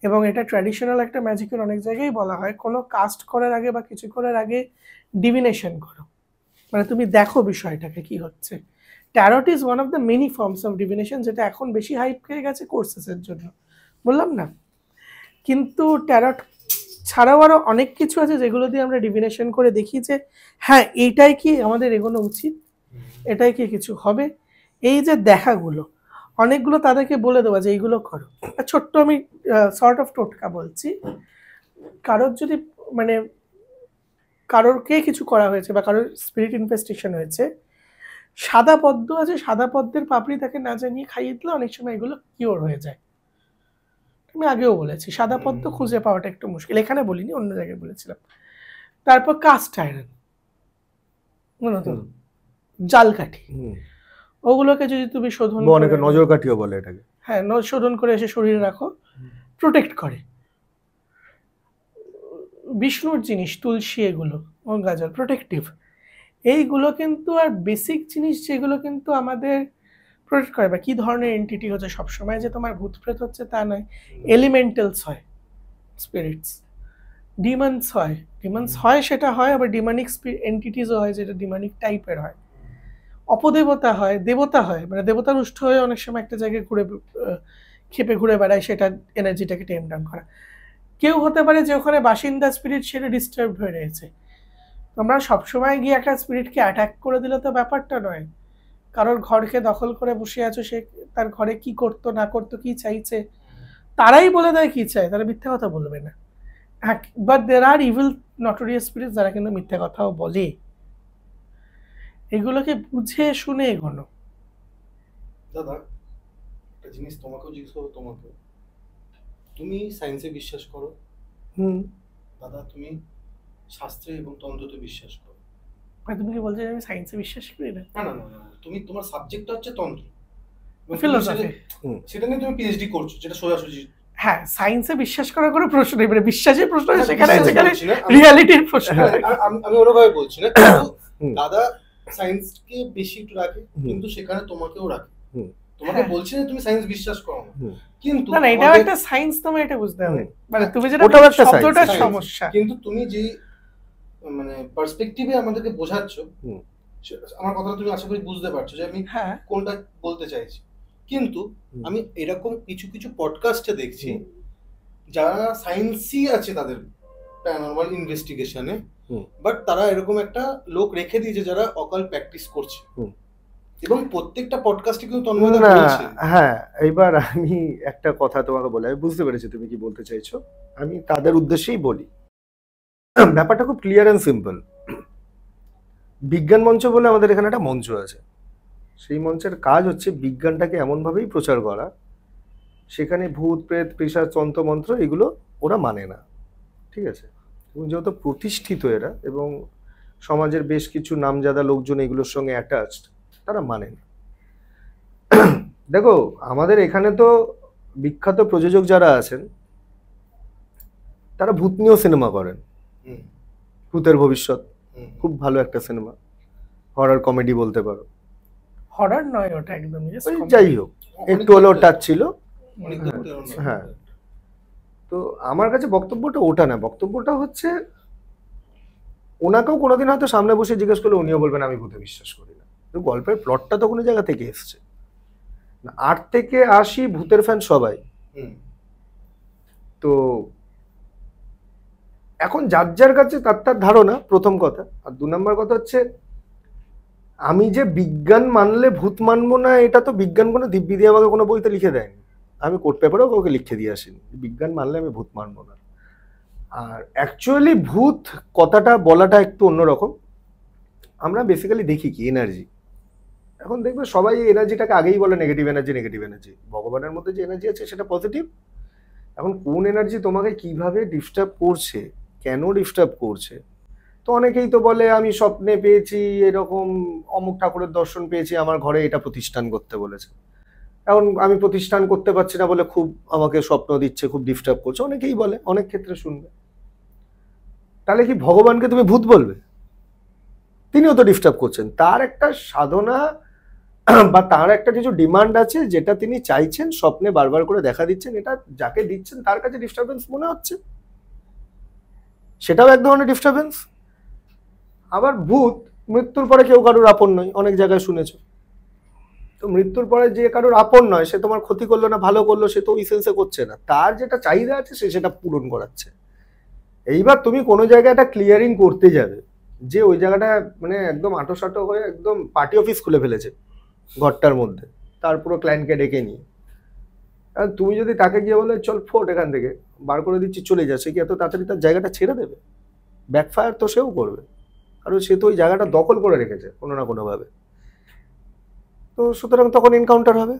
এবং এটা ট্র্যাডিশনাল একটা ম্যাজিকের অনেক জায়গায় বলা হয়, কোনো কাস্ট করার আগে বা কিছু করার আগে ডিভিনেশন করো, মানে তুমি দেখো বিষয়টাকে কি হচ্ছে। Tarot is one of the many forms of divination, যেটা এখন বেশি হাইপ পেয়ে গেছে কোর্সেসের জন্য, বললাম না। কিন্তু ট্যারট ছাড়াও আরও অনেক কিছু আছে যেগুলো দিয়ে আমরা ডিভিনেশন করে দেখি যে হ্যাঁ এইটাই কি আমাদের এগোনো উচিত, এটাই কি কিছু হবে। এই যে দেখাগুলো অনেকগুলো তাদেরকে বলে দেওয়া যে এইগুলো করো। ছোট্ট আমি সর্ট অফ টোটকা বলছি, কারোর যদি মানে কারোরকে কিছু করা হয়েছে বা কারোর স্পিরিট ইনফেস্টেশন হয়েছে, সাদা পদ্ম আছে, সাদা পদ্মের পাপড়ি তাকে না জানিয়ে খাইয়ে দিলে অনেক সময় এগুলো কিওর হয়ে যায়। আমি আগেও বলেছি সাদা পদ্ম খুঁজে পাওয়াটা একটু মুশকিল, এখানে বলিনি অন্য জায়গায় বলেছিলাম। তারপর কাস্ট আয়রন, মনে তো জাল কাঠি, ওগুলোকে যদি তুমি শোধন অনেকে নজর কাঠিও বলে এটাকে, হ্যাঁ শোধন করে এসে শরীরে রাখো, প্রোটেক্ট করে। বিষ্ণুর জিনিস তুলসী, এগুলো গঙ্গা জল প্রোটেক্টিভ, এইগুলো কিন্তু আর বেসিক জিনিস যেগুলো কিন্তু আমাদের প্রোটেক্ট করে। বা কী ধরনের এন্টিটি হচ্ছে, সবসময় যে তোমার ভূত প্রেত হচ্ছে তা নয়, এলিমেন্টালস হয়, স্পিরিটস, ডিমন্স হয় সেটা হয়, আবার ডিমানিক এন্টিটিসও হয় যেটা ডিমানিক টাইপের হয়, অপদেবতা হয়, দেবতা হয়, মানে দেবতা রুষ্ট হয়ে অনেক সময় একটা জায়গায় খেপে ঘুরে বেড়ায়, সেটা এনার্জিটাকে টেম ডাউন করা। কেউ হতে পারে যে ওখানে বাসিন্দা স্পিরিট সেটা ডিস্টার্ব হয়ে রয়েছে, তোমরা সবসময় গিয়ে একটা স্পিরিটকে অ্যাটাক করে দিলে তো ব্যাপারটা নয়। কারোর ঘরকে দখল করে বসে আছো, সে তার ঘরে কি করতো না করতো, কি চাইছে, তারাই বলে দেয় কি চায়, তারা মিথ্যা কথা বলবে না। But there are evil notorious spirit যারা কিন্তু মিথ্যা কথাও বলে। এগুলোকে বুঝে শুনে এগোনো। দাদা একটা জিনিস তোমাকেও জিজ্ঞেস করবো, তোমাকে, তুমি সায়েন্সে বিশ্বাস করো? দাদা তুমি শাস্ত্রে এবং তন্ত্রতে বিশ্বাস করো? তুমি কি বলছো আমি সায়েন্সে বিশ্বাস করি না? না না না, তুমি তোমার সাবজেক্টটা হচ্ছে তন্ত্র, ফিলোসফি, সেটা নিয়ে তুমি পিএইচডি করছো, যেটা সোজাসুজি। হ্যাঁ সায়েন্সে বিশ্বাস করার কোনো প্রশ্ন নেই, মানে বিশ্বাসের প্রশ্ন সেখানে রিয়ালিটির প্রশ্ন। আমি ওরভাবে বলছি না, দাদা সায়েন্সকে বেশি একটু রাখে, কিন্তু সেখানে তোমাকেও রাখে। তোমাকে বলছি না তুমি সায়েন্স বিশ্বাস করো না, কিন্তু না এটাও একটা সায়েন্স, তোমার এটা বুঝতে হবে, মানে তুমি যেটা শব্দটার সমস্যা, কিন্তু তুমি যে মানে পার্সপেক্টিভে আমাদেরকে বোঝাচ্ছ, আমার কথাটা তুমি আশা করি বুঝতে পারছো যে আমি কোনটা বলতে চাইছি। কিন্তু আমি এরকম কিছু কিছু পডকাস্টে দেখছি যারা সায়েন্সই আছে তাদের প্যারানরমাল ইনভেস্টিগেশনে, বাট তারা এরকম একটা লোক রেখে দিয়েছে যারা অকাল প্র্যাকটিস করছে, এবং প্রত্যেকটা পডকাস্টে কিন্তু তন্ময়দা বলছে। হ্যাঁ এইবার আমি একটা কথা তোমাকে বলি, আমি বুঝতে পেরেছি তুমি কি বলতে চাইছো, আমি তাদের উদ্দেশ্যেই বলি। ব্যাপারটা খুব ক্লিয়ার অ্যান্ড সিম্পল। বিজ্ঞান মঞ্চ বলে আমাদের এখানে একটা মঞ্চ আছে, সেই মঞ্চের কাজ হচ্ছে বিজ্ঞানটাকে এমনভাবেই প্রচার করা, সেখানে ভূত প্রেত পিশাচ তন্ত্র মন্ত্র এগুলো ওরা মানে না, ঠিক আছে? এবং যেহেতু প্রতিষ্ঠিত এরা এবং সমাজের বেশ কিছু নামজাদা লোকজন এগুলোর সঙ্গে অ্যাটাচড, তারা মানে না। দেখো আমাদের এখানে তো বিখ্যাত প্রযোজক যারা আছেন তারা ভূত নিয়েও সিনেমা করেন, ভূতের ভবিষ্যৎ খুব ভালো একটা সিনেমা, হরর কমেডি বলতে পারো। হরর নয় ওটা একদম, যাই হোক একটু হলেও টাচ ছিল। হ্যাঁ, তো আমার কাছে বক্তব্যটা ওটা না, বক্তব্যটা হচ্ছে ওনাকেও কোনোদিন হয়তো সামনে বসে জিজ্ঞেস করলে উনিও বলবেন আমি ভূতে বিশ্বাস করি না। তো গল্পের প্লটটা তো কোনো জায়গা থেকে এসছে। 8 থেকে 80 ভূতের ফ্যান সবাই। তো এখন যার যার কাছে তার ধারণা, প্রথম কথা। আর 2 নম্বর কথা হচ্ছে, আমি যে বিজ্ঞান মানলে ভূত মানবো না, এটা তো বিজ্ঞান কোনো দিব্যি দিয়ে আমাকে কোনো বইতে লিখে দেয়নি। আমি কোর্ট পেপারেও কাউকে লিখে দিয়ে আসিনি বিজ্ঞান মানলে আমি ভূত মানবো না। আর অ্যাকচুয়ালি ভূত কথাটা বলাটা একটু অন্যরকম। আমরা বেসিক্যালি দেখি কি এনার্জি। এখন দেখবে সবাই এনার্জিটাকে আগেই বলে নেগেটিভ এনার্জি, নেগেটিভ এনার্জি। ভগবানের মধ্যে যে এনার্জি আছে সেটা পজিটিভ। এখন কোন এনার্জি তোমাকে কিভাবে ডিস্টার্ব করছে, কেন ডিস্টার্ব করছে, তো অনেকেই তো বলে আমি স্বপ্নে পেয়েছি এরকম অমুক ঠাকুরের দর্শন পেয়েছি, আমার ঘরে এটা প্রতিষ্ঠান করতে বলেছে। এখন আমি প্রতিষ্ঠান করতে পারছি না বলে খুব আমাকে স্বপ্ন দিচ্ছে, খুব ডিস্টার্ব করছে, অনেকেই বলে, অনেক ক্ষেত্রে শুনবে। তাহলে কি ভগবানকে তুমি ভূত বলবে? তিনিও তো ডিস্টার্ব করছেন, তার একটা সাধনা বা তার একটা কিছু ডিমান্ড আছে যেটা তিনি চাইছেন, স্বপ্নে বারবার করে দেখা দিচ্ছেন, এটা যাকে দিচ্ছেন তার কাছে ডিস্টারবেন্স মনে হচ্ছে, সেটাও এক ধরনের ডিস্টারবেন্স। আবার ভূত মৃত্যুর পরে কেউ কারোর আপন নয়, অনেক জায়গায় শুনেছো। তো মৃত্যুর পরে যে কারোর আপন নয়, সে তোমার ক্ষতি করলো না ভালো করলো, সে তো ওই সেন্সে করছে না, তার যেটা চাহিদা আছে সে সেটা পূরণ করাচ্ছে। এইবার তুমি কোনো জায়গায় একটা ক্লিয়ারিং করতে যাবে, যে ওই জায়গাটা মানে একদম আঁটোসাঁটো হয়ে একদম পার্টি অফিস খুলে ফেলেছে ঘরটার মধ্যে, তার পুরো ক্লায়েন্টকে ডেকে নিয়ে। আর তুমি যদি তাকে গিয়ে বলে চল ফোট এখান থেকে বার করে দিচ্ছি চলে যাচ্ছে, কি এত তাড়াতাড়ি তার জায়গাটা ছেড়ে দেবে? ব্যাকফায়ার তো সেও করবে, কারণ সে তো ওই জায়গাটা দখল করে রেখেছে কোনো না কোনোভাবে। তো সুতরাং তখন এনকাউন্টার হবে,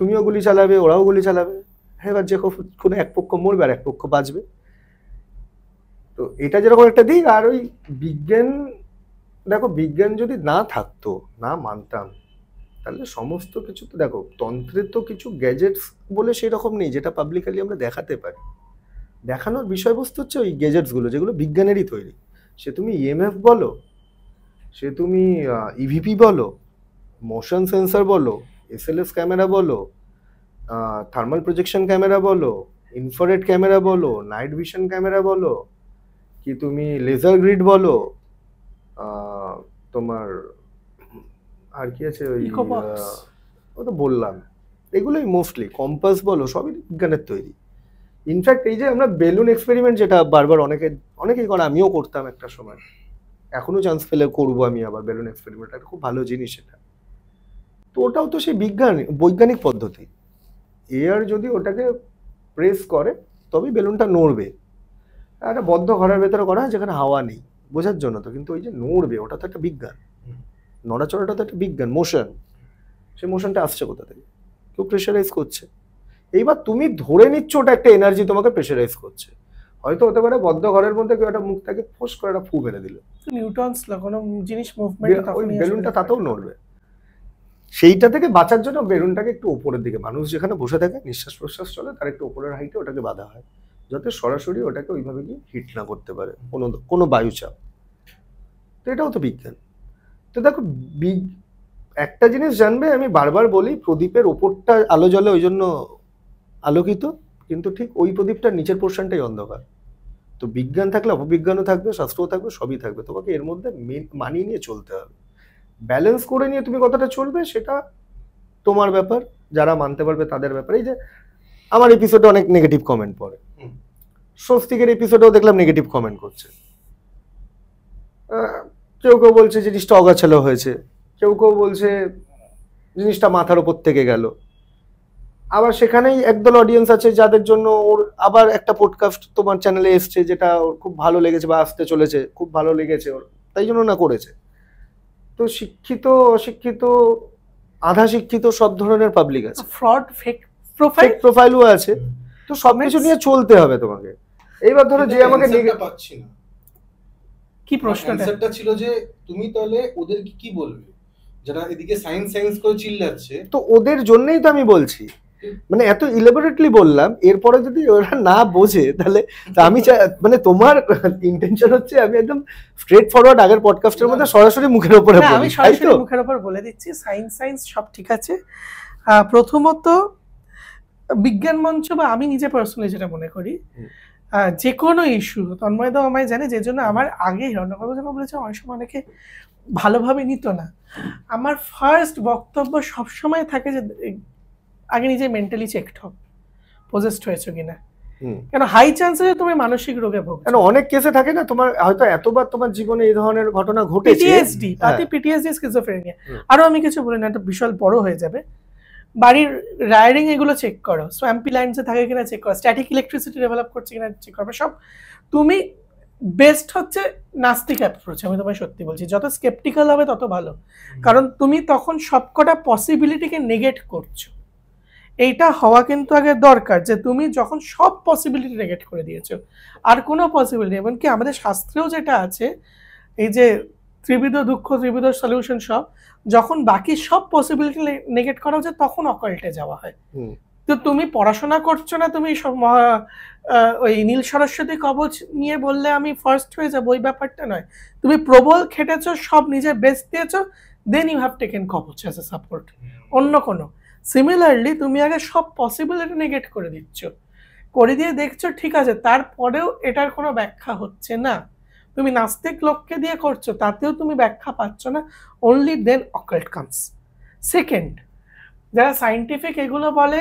তুমিও গুলি চালাবে, ওরাও গুলি চালাবে। এবার যে কোনো এক পক্ষ মরবে আর এক পক্ষ বাঁচবে। তো এটা যেরকম একটা দিক। আর ওই বিজ্ঞান, দেখো বিজ্ঞান যদি না থাকতো, না মানতাম, তাহলে সমস্ত কিছু তো দেখো, তন্ত্রের তো কিছু গ্যাজেটস বলে সেই রকম নেই যেটা পাবলিকালি আমরা দেখাতে পারি। দেখানোর বিষয়বস্তু হচ্ছে ওই গ্যাজেটসগুলো যেগুলো বিজ্ঞানেরই তৈরি। সে তুমি ইএমএফ বলো, সে তুমি ইভিপি বলো, মোশন সেন্সর বলো, এসএলএস ক্যামেরা বলো, থার্মাল প্রজেকশন ক্যামেরা বলো, ইনফ্রারেড ক্যামেরা বলো, নাইট ভিশন ক্যামেরা বলো, কি তুমি লেজার গ্রিড বলো, তোমার আর কি আছে ওই ও তো বললাম, এগুলোই মোস্টলি কম্পাস বলো, সবই বিজ্ঞানের তৈরি। ইনফ্যাক্ট এই যে আমরা বেলুন এক্সপেরিমেন্ট যেটা বারবার অনেকেই করে, আমিও করতাম একটা সময়, এখনো চান্স পেলে করবো আমি আবার বেলুন এক্সপেরিমেন্ট, একটা খুব ভালো জিনিস এটা। তো ওটাও তো সেই বৈজ্ঞানিক পদ্ধতি। এয়ার যদি ওটাকে প্রেস করে তবেই বেলুনটা নড়বে। একটা বদ্ধ ঘরের ভেতরে করা হয় যেখানে হাওয়া নেই, বোঝার জন্য তো, কিন্তু ওই যে নড়বে ওটা তো একটা বিজ্ঞান, নড়াচড়াটা তো একটা বিজ্ঞান, মোশন। সেই মোশনটা আসছে কোথা থেকে? কেউ প্রেশারাইজ করছে। এইবার তুমি ধরে নিচ্ছ ওটা একটা এনার্জি তোমাকে প্রেশারাইজ করছে, হয়তো হতে পারে বদ্ধ ঘরের মধ্যে কেউ একটা মুখটাকে ফোঁস করে একটা ফু মেরে দিল, নিউটনস ল কোনো জিনিস মুভমেন্ট, ওই বেলুনটা তাতেও নড়বে। সেইটা থেকে বাঁচার জন্য বেলুনটাকে একটু উপরের দিকে, মানুষ যেখানে বসে থাকে নিঃশ্বাস প্রশ্বাস চলে তার একটু উপরের হাইটে ওটাকে বাঁধা হয়, যাতে সরাসরি ওটাকে ওইভাবে গিয়ে হিট না করতে পারে কোনো বায়ুচাপ। তো এটাও তো বিজ্ঞান। তো দেখো একটা জিনিস জানবে, আমি বারবার বলি, প্রদীপের ওপরটা আলো জ্বলে ওই জন্য আলোকিত, কিন্তু ঠিক ওই প্রদীপটার নিচের পোর্শনটাই অন্ধকার। তো বিজ্ঞান থাকলে অপবিজ্ঞানও থাকবে, শাস্ত্রও থাকবে, সবই থাকবে, তোমাকে এর মধ্যে মানিয়ে নিয়ে চলতে হবে। ব্যালেন্স করে নিয়ে তুমি কতটা চলবে সেটা তোমার ব্যাপার, যারা মানতে পারবে তাদের ব্যাপার। এই যে আমার এপিসোডে অনেক নেগেটিভ কমেন্ট পড়ে, স্বস্তিকের এপিসোডেও দেখলাম নেগেটিভ কমেন্ট করছে, কেউ কেউ বলছে জিনিসটা অগাছালো হয়েছে, কেউ কেউ বলছে জিনিসটা মাথার উপর থেকে গেল। আবার সেখানেই একদল অডিয়েন্স আছে যাদের জন্য ওর আবার একটা পডকাস্ট তোমার চ্যানেলে এসছে যেটা ওর খুব ভালো লেগেছে বা আসতে চলেছে, খুব ভালো লেগেছে ওর, তাই জন্য না করেছে। তো শিক্ষিত, অশিক্ষিত, আধা শিক্ষিত সব ধরনের পাবলিক আছে, ফ্রড, ফেক প্রোফাইলও আছে। তো সবকিছু নিয়ে চলতে হবে তোমাকে। এইবার ধরো যে আমাকে পাচ্ছি না, কি প্রশ্নটা ছিল যে তুমি তাহলে ওদেরকে কি বলবে যারা এদিকে সায়েন্স করে চিল্লাচ্ছে? তো ওদের জন্যই তো আমি বলছি, মানে এত ইলাবোরেটলি বললাম, এরপরে যদি ওরা না বোঝে তাহলে আমি মানে তোমার ইন্টেনশন হচ্ছে আমি একদম স্ট্রেট ফরওয়ার্ড আগের পডকাস্টের মধ্যে সরাসরি মুখের উপরে বলি। আমি সরাসরি মুখের উপর বলে দিচ্ছি, সায়েন্স সব ঠিক আছে। প্রথমত বিজ্ঞান মঞ্চ বা আমি নিজে পার্সোনালি যেটা মনে করি, যে কোনো ইস্যু তন্ময় দা আমায় জানে, যে জন্য আমার আগেই রণকর্ম যখন বলেছে অনেক সময় অনেকে ভালোভাবে নিত না, আমার ফার্স্ট বক্তব্য সবসময় থাকে যে আগে নিজে মেন্টালি চেকড হোক, পজেসড হয়েছো কিনা। কেন হাই চান্স আছে তুমি মানসিক রোগে ভোগছো। কেন অনেক কেসে থাকে না, তোমার হয়তো এতবার তোমার জীবনে এই ধরনের ঘটনা ঘটেছে, পিটিএসডি, পিটিএসডি স্কিজোফ্রেনিয়া। আরো আমি কিছু বলি না, এটা বিশাল বড় হয়ে যাবে। বাড়ির ওয়্যারিং এগুলো চেক করো, সোয়াম্পি লাইনসে থাকে কিনা চেক করো, স্ট্যাটিক ইলেকট্রিসিটি ডেভেলপ করছে কিনা চেক করো সব। তুমি বেস্ট হচ্ছে নাস্তিক অ্যাপ্রোচ, আমি তোমায় সত্যি বলছি, যত স্কেপটিক্যাল হবে তত ভালো, কারণ তুমি তখন সবকটা পসিবিলিটিকে নেগেট করছো। এইটা হওয়া কিন্তু আগে দরকার, যে তুমি যখন সব পসিবিলিটি নেগেট করে দিয়েছো, আর কোনো পসিবিলিটি, এমনকি আমাদের শাস্ত্রেও যেটা আছে, এই যে ত্রিবিধ দুঃখ ত্রিবিধ সলিউশন, সব যখন বাকি সব পসিবিলিটি নেগেট করা হচ্ছে তখন অকাল্টে যাওয়া হয়। তো তুমি পড়াশোনা করছো না, তুমি ওই নীল সরস্বতী কবচ নিয়ে বললে আমি ফার্স্ট হয়ে যাবো, ওই ব্যাপারটা নয়। তুমি প্রবল খেটেছো, সব নিজের বেস্ট দিয়েছো, দেন ইউ হ্যাভ টেকেন কবচ অ্যাজ এ সাপোর্ট, অন্য কোনো। সিমিলারলি তুমি আগে সব পসিবিলিটি নেগেট করে দিচ্ছ, করে দিয়ে দেখছো ঠিক আছে, তারপরেও এটার কোনো ব্যাখ্যা হচ্ছে না, তুমি নাস্তিক লোককে দিয়ে করছো, তাতেও তুমি ব্যাখ্যা পাচ্ছ না, only then occult comes. Second, যারা সায়েন্টিফিক এগুলো বলে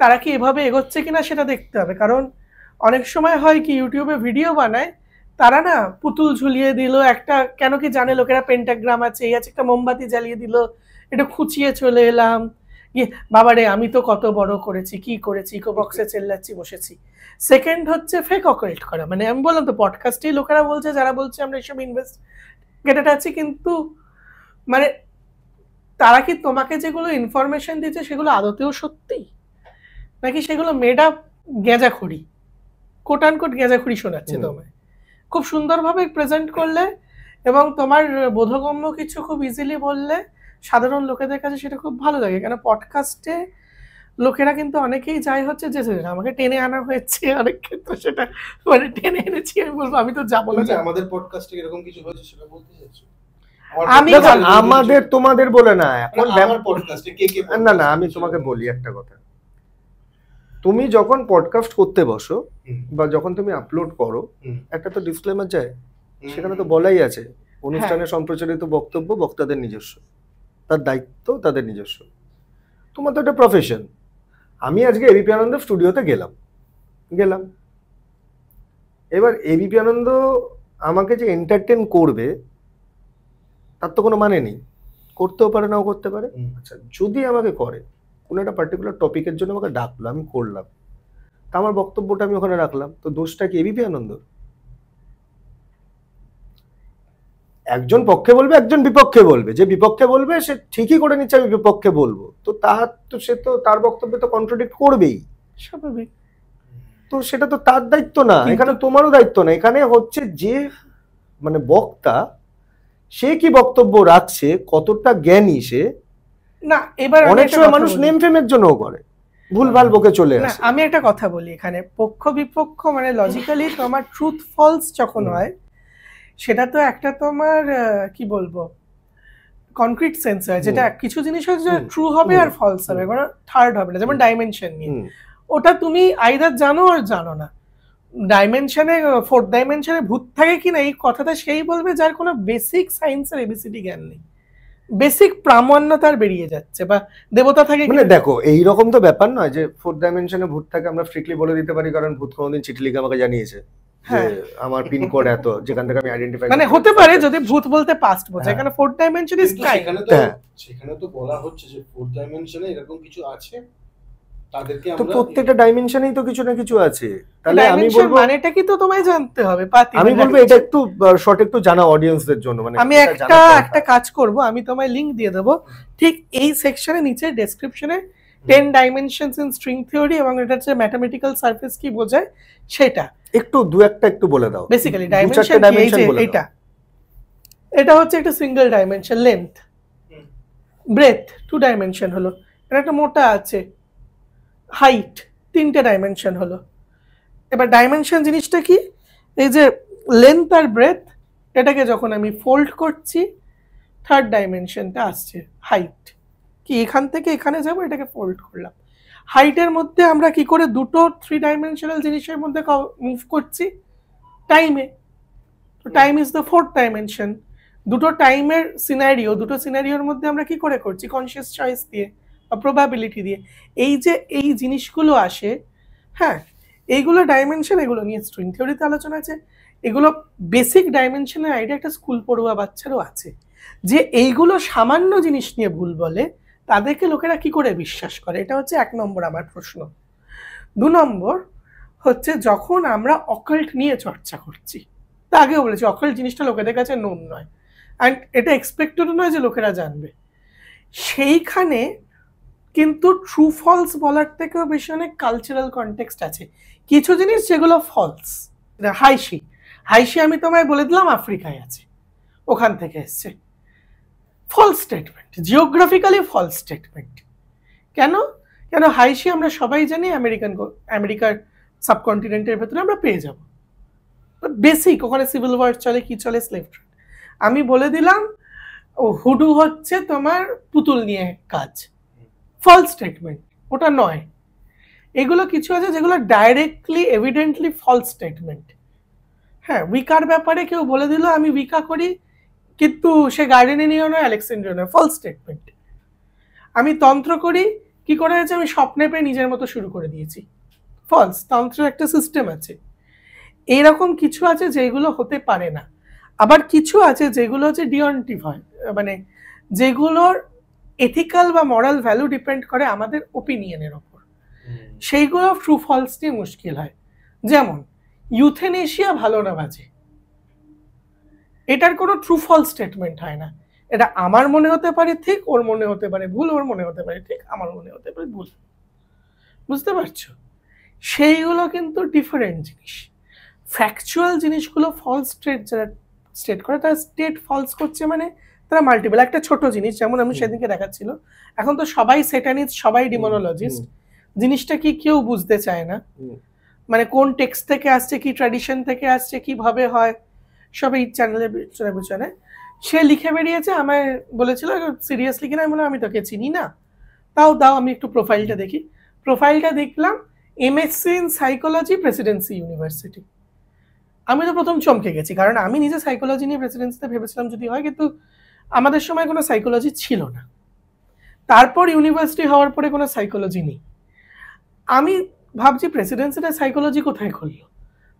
তারা কি এভাবে এগোচ্ছে কিনা সেটা দেখতে হবে, কারণ অনেক সময় হয় কি ইউটিউবে ভিডিও বানায়, তারা না পুতুল ঝুলিয়ে দিল একটা, কেন কি জানে লোকেরা পেন্টাগ্রাম আছে এই আছে, একটা মোমবাতি জ্বালিয়ে দিল, এটা খুঁচিয়ে চলে এলাম, বাবা রে আমি তো কত বড় করেছি, কি করেছি, ইকো বক্সে চেল্লাচ্ছি বসেছি। সেকেন্ড হচ্ছে ফেক অকাল্ট করা, মানে আমি বললাম তো পডকাস্টেই লোকেরা বলছে, যারা বলছে আমরা এসব ইনভেস্টিগেটেড আছি, কিন্তু মানে তারা কি তোমাকে যেগুলো ইনফরমেশন দিচ্ছে সেগুলো আদতেও সত্যি, নাকি সেগুলো মেড আপ গেঁজাখড়ি, কোট আনকোট গেঁজাখড়ি শোনাচ্ছে তোমায়, খুব সুন্দরভাবে প্রেজেন্ট করলে এবং তোমার বোধগম্য কিছু খুব ইজিলি বললে সাধারণ লোকেদের কাছে সেটা খুব ভালো লাগে। কেন পডকাস্টে লোকেরা কিন্তু অনেকেই যাই হচ্ছে যে আমাকে টেনে আনা হয়েছে, অনেক ক্ষেত্রে সেটা মানে টেনে এনেছি, আমি বলবো আমি তো যাবো না। আমাদের পডকাস্টে এরকম কিছু হয়েছে সেটা বলতে চাইছো? আমি আমাদের তোমাদের বলে না, এখন আমার পডকাস্টে কে কে, না না আমি তোমাকে বলি একটা কথা, তুমি যখন পডকাস্ট করতে বসো বা যখন তুমি আপলোড করো, একটা তো ডিসক্লেমার যায়, সেখানে তো বলাই আছে অনুষ্ঠানে সম্প্রচারিত বক্তব্য বক্তাদের নিজস্ব, তার দায়িত্ব তাদের নিজস্ব। তোমার তো একটা প্রফেশন। আমি আজকে এবিপি আনন্দ স্টুডিওতে গেলাম, এবার এবিপি আনন্দ আমাকে যে এন্টারটেন করবে তার তো কোনো মানে নেই, করতেও পারে নাও করতে পারে। আচ্ছা যদি আমাকে করে, কোনো একটা পার্টিকুলার টপিকের জন্য আমাকে ডাকলো, আমি করলাম, তা আমার বক্তব্যটা আমি ওখানে রাখলাম, তো দোষটা কি এবিপি আনন্দ? একজন পক্ষে বলবে, একজন বিপক্ষে বলবে, যে বিপক্ষে বলবে সে ঠিকই করে নিচ্ছে আমি বিপক্ষে বলবো, তো সে তো তার বক্তব্যে তো কন্ট্রাডিক্ট করবেই, স্বাভাবিক। তো সেটা তো তার দায়িত্ব না, এখানে তোমারও দায়িত্ব না, এখানে হচ্ছে যে মানে বক্তা সে কি বক্তব্য রাখছে, কতটা জ্ঞানী সে। না এবার অনেক সময় মানুষ নেম ফেমের জন্যও করে, ভুলভাল বকে চলে আসে। আমি একটা কথা বলি, এখানে পক্ষ বিপক্ষ মানে লজিক্যালি তোমার ট্রুথ ফলস যখন হয়, সেটা তো একটা তোমার কি বলবো কনক্রিট সেন্স হয়, যেটা কিছু জিনিস হচ্ছে ট্রু হবে আর ফলস হবে, কোনো থার্ড হবে না। যেমন ডাইমেনশন নিয়ে, ওটা তুমি আইদার জানো আর জানো না। ডাইমেনশনে ফোর্থ ডাইমেনশনে ভূত থাকে কিনা এই কথাটা সেই বলবে যার কোনো বেসিক সায়েন্সের এবিসিডি জ্ঞান নেই, বেসিক প্রামাণ্য তার বেরিয়ে যাচ্ছে, বা দেবতা থাকে মানে দেখো এইরকম তো ব্যাপার নয় যে ফোর্থ ডাইমেনশনে ভূত থাকে আমরা স্ট্রিক্টলি বলে দিতে পারি, কারণ ভূত কোনোদিন চিঠি লিখে আমাকে জানিয়েছে আমার পিন কোড এত, যেখান থেকে আমি আইডেন্টিফাই, মানে হতে পারে যদি ভূত বলতে পাস্ট বোঝায়, কারণ ফোর্থ ডাইমেনশন ইজ টাইম। সেখানে তো বলা হচ্ছে যে ফোর্থ ডাইমেনশনে এরকম কিছু আছে, তাদেরকে তো প্রত্যেকটা ডাইমেনশনেই তো কিছু না কিছু আছে, তাহলে আমি বলবো মানেটা কি তো তোমায় জানতে হবে পাতি। আমি বলবো এটা একটু শর্ট একটু জানা অডিয়েন্সদের জন্য, মানে আমি একটা কাজ করব, আমি তোমায় লিংক দিয়ে দেবো ঠিক এই সেকশনে নিচে ডেসক্রিপশনে 10 ডাইমেনশনস ইন স্ট্রিং থিওরি এবং এটা হচ্ছে ম্যাথমেটিক্যাল সারফেস কি বোঝায় সেটা একটু একটু বলে দাও। বেসিক্যালি ডাইমেনশন এটা হচ্ছে একটা single dimension, length breadth 2 dimension হলো, এটা একটা মোটা আছে, হাইট 3টে ডাইমেনশন হলো। এবার ডাইমেনশন জিনিসটা কি, এই যে লেন্থ আর ব্রেথ, এটাকে যখন আমি ফোল্ড করছি থার্ড ডাইমেনশনটা আসছে হাইট, কি এখান থেকে এখানে যাব, এটাকে ফোল্ড করলাম। হাইটের মধ্যে আমরা কি করে দুটো 3 ডাইমেনশনাল জিনিসের মধ্যে মুভ করছি? টাইমে। তো time is the 4th dimension. দুটো টাইমের সিনারিও, দুটো সিনারিওর মধ্যে আমরা কি করে করছি? কনসিয়াস চয়েস দিয়ে বা প্রবাবিলিটি দিয়ে। এই যে এই জিনিসগুলো আসে, হ্যাঁ, এইগুলো ডাইমেনশন, এগুলো নিয়ে স্ট্রিং থিওরিতে আলোচনা আছে। এগুলো বেসিক ডাইমেনশনের আইডিয়া একটা স্কুল পড়ুয়া বাচ্চারও আছে। যে এইগুলো সামান্য জিনিস নিয়ে ভুল বলে, তাদেরকে লোকেরা কি করে বিশ্বাস করে? এটা হচ্ছে 1 নম্বর আমার প্রশ্ন। 2 নম্বর হচ্ছে যখন আমরা অকাল্ট নিয়ে চর্চা করছি, তা আগেও বলেছি অকাল্ট জিনিসটা লোকেদের কাছে নোন নয়, অ্যান্ড এটা এক্সপেক্টেড নয় যে লোকেরা জানবে। সেইখানে কিন্তু ট্রু ফলস বলার থেকেও বেশি অনেক কালচারাল কনটেক্সট আছে। কিছু জিনিস যেগুলো ফলস, হাইশি হাইশি আমি তোমায় বলে দিলাম আফ্রিকায় আছে, ওখান থেকে এসছে, false statement, geographically false statement. কেন? কেন হাইশি আমরা সবাই জানি আমেরিকার সাবকন্টিনেন্টের ভেতরে আমরা পেয়ে যাব, বেসিক ওখানে সিভিল ওয়ার চলে, কি চলে, স্লেভ ট্রেড। আমি বলে দিলাম হুডু হচ্ছে তোমার পুতুল নিয়ে কাজ, ফলস স্টেটমেন্ট, ওটা নয়। এগুলো কিছু আছে যেগুলো ডাইরেক্টলি এভিডেন্টলি ফলস স্টেটমেন্ট। হ্যাঁ, উইকার ব্যাপারে কেউ বলে দিল আমি উইকা করি, কিন্তু সে গার্ডেনিও নয়, আলেকজান্ড্রিয়া নয়, ফলস স্টেটমেন্ট। আমি তন্ত্র করি, কি করে হয়েছে? আমি স্বপ্নে পেয়ে নিজের মতো শুরু করে দিয়েছি, ফলস। তন্ত্রের একটা সিস্টেম আছে। এইরকম কিছু আছে যেগুলো হতে পারে না। আবার কিছু আছে যেগুলো হচ্ছে ডিঅন্টিভ হয়, মানে যেগুলোর এথিক্যাল বা মরাল ভ্যালু ডিপেন্ড করে আমাদের ওপিনিয়নের ওপর, সেইগুলো ট্রু ফলস নিয়ে মুশকিল হয়। যেমন ইউথেনেশিয়া ভালো না বাজে, এটার কোনো ট্রু ফলস স্টেটমেন্ট হয় না। এটা আমার মনে হতে পারে ঠিক, ওর মনে হতে পারে ভুল, ওর মনে হতে পারে ঠিক, আমার মনে হতে পারে ভুল। বুঝতে পারছো? সেইগুলো কিন্তু ডিফারেন্ট জিনিস। ফ্যাকচুয়াল জিনিসগুলো ফলস যারা স্টেট করে, তারা স্টেট ফলস করছে, মানে তারা মাল্টিপল। একটা ছোট জিনিস, যেমন আমি সেদিনকে দেখাচ্ছিল, এখন তো সবাই সেটানিস্ট, সবাই ডিমোনোলজিস্ট, জিনিসটা কি কেউ বুঝতে চায় না, মানে কোন টেক্সট থেকে আসছে, কি ট্র্যাডিশন থেকে আসছে, কিভাবে হয়, সব এই চ্যানেলের পিছনে। সে লিখে বেরিয়েছে, আমায় বলেছিল সিরিয়াসলি কিনা, আমি বললাম আমি তোকে চিনি না, তাও দাও আমি একটু প্রোফাইলটা দেখি। প্রোফাইলটা দেখলাম, MSc in psychology, Presidency university. আমি তো প্রথম চমকে গেছি, কারণ আমি নিজে সাইকোলজি নিয়ে প্রেসিডেন্সিতে ভেবেছিলাম যদি হয়, কিন্তু আমাদের সময় কোনো সাইকোলজি ছিল না। তারপর ইউনিভার্সিটি হওয়ার পরে কোনো সাইকোলজি নেই। আমি ভাবছি প্রেসিডেন্সিটা সাইকোলজি কোথায় খুললো?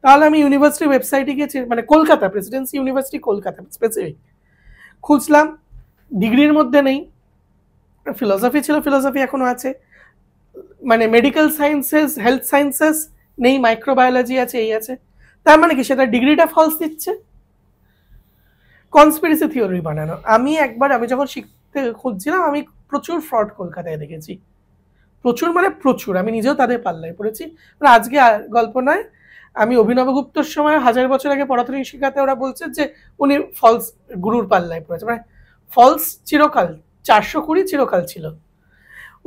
তাহলে আমি ইউনিভার্সিটি ওয়েবসাইটে গিয়ে, মানে Kolkata presidency university Kolkata specific খুঁজলাম, ডিগ্রির মধ্যে নেই। ফিলোসফি ছিল, ফিলোসফি এখনো আছে, মানে মেডিকেল সায়েন্সেস, হেলথ সায়েন্সেস নেই, মাইক্রোবায়োলজি আছে, এই আছে। তার মানে কি সেটা ডিগ্রিটা ফলস দিচ্ছে? কনস্পিরেসি থিওরি বানানো। আমি যখন শিখতে খুঁজছিলাম, আমি প্রচুর ফ্রড কলকাতায় দেখেছি, প্রচুর, মানে প্রচুর। আমি নিজেও তাদের পাল্লায় পড়েছি। আজকে গল্প নয়, আমি অভিনবগুপ্তর সময় 1000 বছর আগে পদার্থবিজ্ঞান শেখাতে ওরা বলছে যে উনি ফলস গুরুর পাল্লায় পড়েছে, মানে ফলস চিরকাল, 420 চিরকাল ছিল।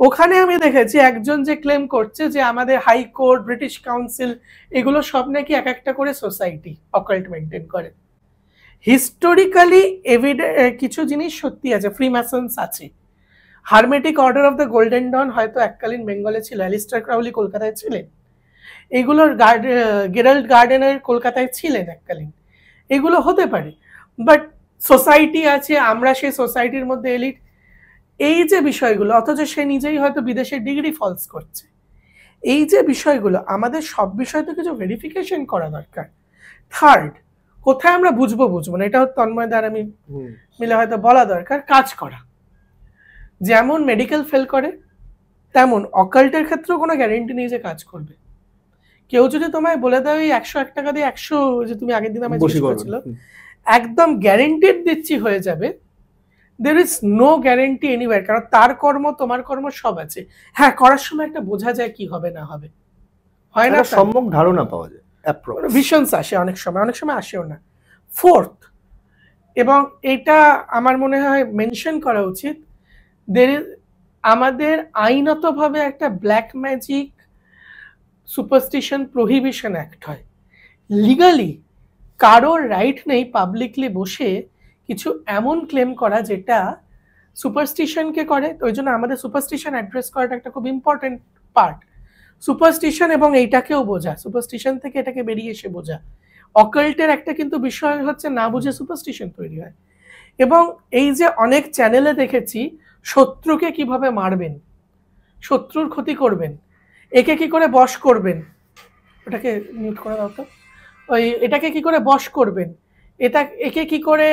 ওখানে আমি দেখেছি একজন যে ক্লেম করছে যে আমাদের হাইকোর্ট, ব্রিটিশ কাউন্সিল, এগুলো সব নাকি এক একটা করে সোসাইটি অকাল্ট মেনটেন করে। হিস্টোরিক্যালি কিছু জিনিস সত্যি আছে, ফ্রিম্যাসন্স আছে, hermetic order of the golden dawn হয়তো এককালীন বেঙ্গলে ছিল, অ্যালিস্টার ক্রাউলি কলকাতায় ছিলেন, এগুলোর গেরাল্ড গার্ডেনার কলকাতায় ছিলেন এককালীন, এগুলো হতে পারে। বাট সোসাইটি আছে, আমরা সেই সোসাইটির মধ্যে এলিট, এই যে বিষয়গুলো, অথচ সে নিজেই হয়তো বিদেশের ডিগ্রি ফলস করছে। এই যে বিষয়গুলো, আমাদের সব বিষয় তো কিছু ভেরিফিকেশন করা দরকার। থার্ড, কোথায় আমরা বুঝবো না, এটা তন্ময় দ্বারা আমি মিলে হয়তো বলা দরকার, কাজ করা। যেমন মেডিকেল ফেল করে, তেমন অকাল্টের ক্ষেত্রেও কোনো গ্যারেন্টি নেই যে কাজ করবে। কেউ যদি তোমায় বলে দেয় ওই 101 টাকা দিয়ে 100, যে তুমি আগের দিন আমায় জিজ্ঞেস করেছিল, একদম গ্যারেন্টিড দিচ্ছি হয়ে যাবে, there is no guarantee anywhere, কারণ তার কর্ম তোমার কর্ম সব আছে। হ্যাঁ, করার সময় একটা বোঝা যায় কি হবে না হবে, হয় না, সম্যক ধারণা পাওয়া যায়, ভিশনস আসে অনেক সময় আসেও না। ফোর্থ, এবং এটা আমার মনে হয় মেনশন করা উচিত, আমাদের আইনতভাবে একটা black magic superstition prohibition act হয়। লিগালি কারোর রাইট নেই পাবলিকলি বসে কিছু এমন ক্লেম করা যেটা সুপারস্টিশনকে করে। ওই জন্য আমাদের সুপারস্টিশন অ্যাড্রেস করাটা একটা খুব ইম্পর্টেন্ট পার্ট। সুপারস্টিশন এবং এইটাকেও বোঝা, সুপারস্টিশন থেকে এটাকে বেরিয়ে এসে বোঝা। অকাল্টের একটা কিন্তু বিষয় হচ্ছে না বুঝে সুপারস্টিশন তৈরি হয়। এবং এই যে অনেক চ্যানেলে দেখেছি শত্রুকে কিভাবে মারবেন, শত্রুর ক্ষতি করবেন, একে কি করে বশ করবেন, ওটাকে মিউট করে দাও তো, ওই এটাকে কি করে বশ করবেন, একে কি করে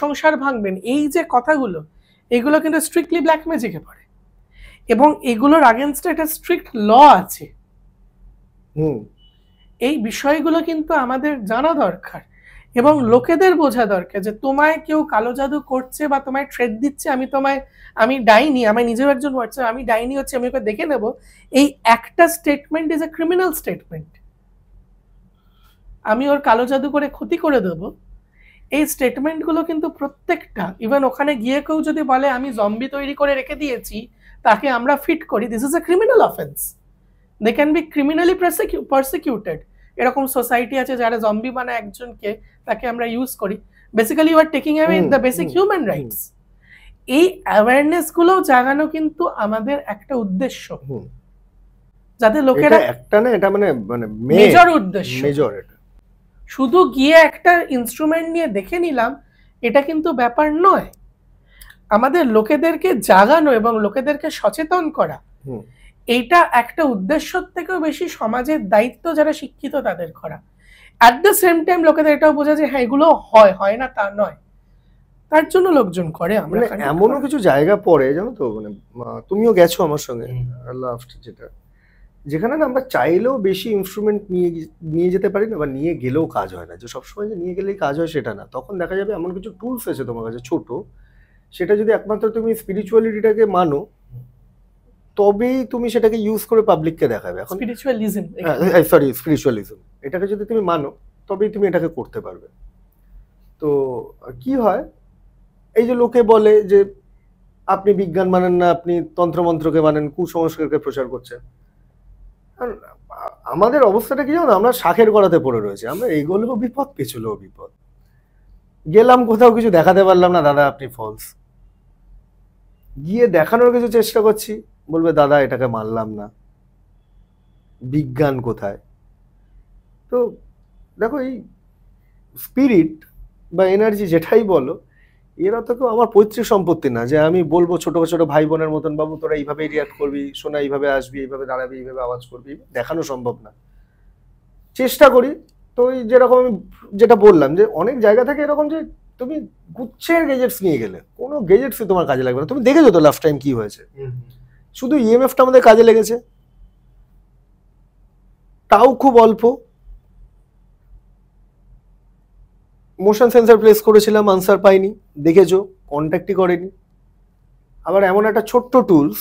সংসার ভাঙবেন, এই যে কথাগুলো, এগুলো কিন্তু স্ট্রিক্টলি ব্ল্যাক ম্যাজিকে পড়ে এবং এগুলোর আগেনস্টে একটা স্ট্রিক্ট ল আছে। এই বিষয়গুলো কিন্তু আমাদের জানা দরকার এবং লোকেদের বোঝা দরকার যে তোমায় কেউ কালো জাদু করছে বা তোমায় থ্রেট দিচ্ছে, আমি ডাইনি, আমি নিজেও একজন হোয়াটসঅ্যাপ, আমি ডাইনি হচ্ছে, আমি ওকে দেখে নেব, এই একটা statement is a criminal statement. আমি ওর কালো জাদু করে ক্ষতি করে দেব, এই স্টেটমেন্টগুলো কিন্তু প্রত্যেকটা, ইভেন ওখানে গিয়ে কেউ যদি বলে আমি জম্বি তৈরি করে রেখে দিয়েছি তাকে আমরা ফিট করি, this is a criminal offence, they can be criminally persecuted. এরকম সোসাইটি আছে যারা জম্বি বানায় একজনকে, তাকে আমরা ইউজ করি, basically you are taking away the basic human rights. এই অ্যাওয়ারনেস গুলো জাগানো কিন্তু আমাদের একটা উদ্দেশ্য, যাতে লোকেরা একটা না, এটা মানে মেজর উদ্দেশ্য। মেজর, এটা শুধু গিয়ে একটা ইনস্ট্রুমেন্ট নিয়ে দেখে নিলাম এটা কিন্তু ব্যাপার নয়। আমাদের লোকেদেরকে জাগানো এবং লোকেদেরকে সচেতন করা, এইটা একটা উদ্দেশ্যর থেকেও বেশি সমাজের দায়িত্ব যারা শিক্ষিত তাদের করা। অ্যাট দ্য সেম টাইম লোকেদের এটাও বোঝা যে হ্যাঁ এগুলো হয় না তা নয়, তার জন্য লোকজন করে। আমরা এমনও কিছু জায়গা পড়ে জানো তো, মানে তুমিও গেছো আমার সঙ্গে লাস্ট, যেখানে না আমরা চাইলেও বেশি ইনস্ট্রুমেন্ট নিয়ে যেতে পারি না, বা নিয়ে গেলেও কাজ হয় না। যে সবসময় যে নিয়ে গেলেই কাজ হয় সেটা না, তখন দেখা যাবে এমন কিছু টুলস আছে তোমার কাছে ছোট, সেটা যদি একমাত্র তুমি স্পিরিচুয়ালিটিটাকে মানো তবেই তুমি সেটাকে ইউজ করে পাবলিককে দেখাবে। এখন স্পিরিচুয়ালিজম এটাকে যদি তুমি মানো তবেই তুমি এটাকে করতে পারবে। তো কি হয়, এই যে লোকে বলে যে আপনি বিজ্ঞান মানেন না, আপনি তন্ত্রমন্ত্রকে মানেন, কুসংস্কারকে প্রচার করছেন। আমাদের অবস্থাটা কি জানো, আমরা শাখের গড়াতে পড়ে রয়েছে, আমরা এগোলেও বিপদ পেছলেও বিপদ। গেলাম কোথাও কিছু দেখাতে পারলাম না, দাদা আপনি ফলস। গিয়ে দেখানোর কিছু চেষ্টা করছি, বলবে দাদা এটাকে মানলাম না, বিজ্ঞান কোথায়। তো দেখো, এই স্পিরিট বা এনার্জি যেটাই বলো, এরা তো কেউ আমার পৈতৃক সম্পত্তি না যে আমি বলবো ছোট ছোট ভাই বোনের মতন, বাবু তোরা এইভাবেই রিয়াক্ট করবি, শোনা এইভাবে আসবি, এইভাবে দাঁড়াবি, এইভাবে আওয়াজ করবি, দেখানো সম্ভব না। চেষ্টা করি তো, ওই যেরকম আমি যেটা বললাম যে অনেক জায়গা থেকে এরকম যে তুমি গুচ্ছের গেজেটস নিয়ে গেলে কোনো গেজেটসই তোমার কাজে লাগবে না। তুমি দেখেছো তো লাস্ট টাইম কি হয়েছে, শুধু ইএমএফটা আমাদের কাজে লেগেছে, তাও খুব অল্প। মোশন সেন্সর প্লেস করেছিলাম, আনসার পাইনি, দেখেছো, কন্ট্যাক্টই করেনি। আবার এমন একটা ছোট্ট টুলস,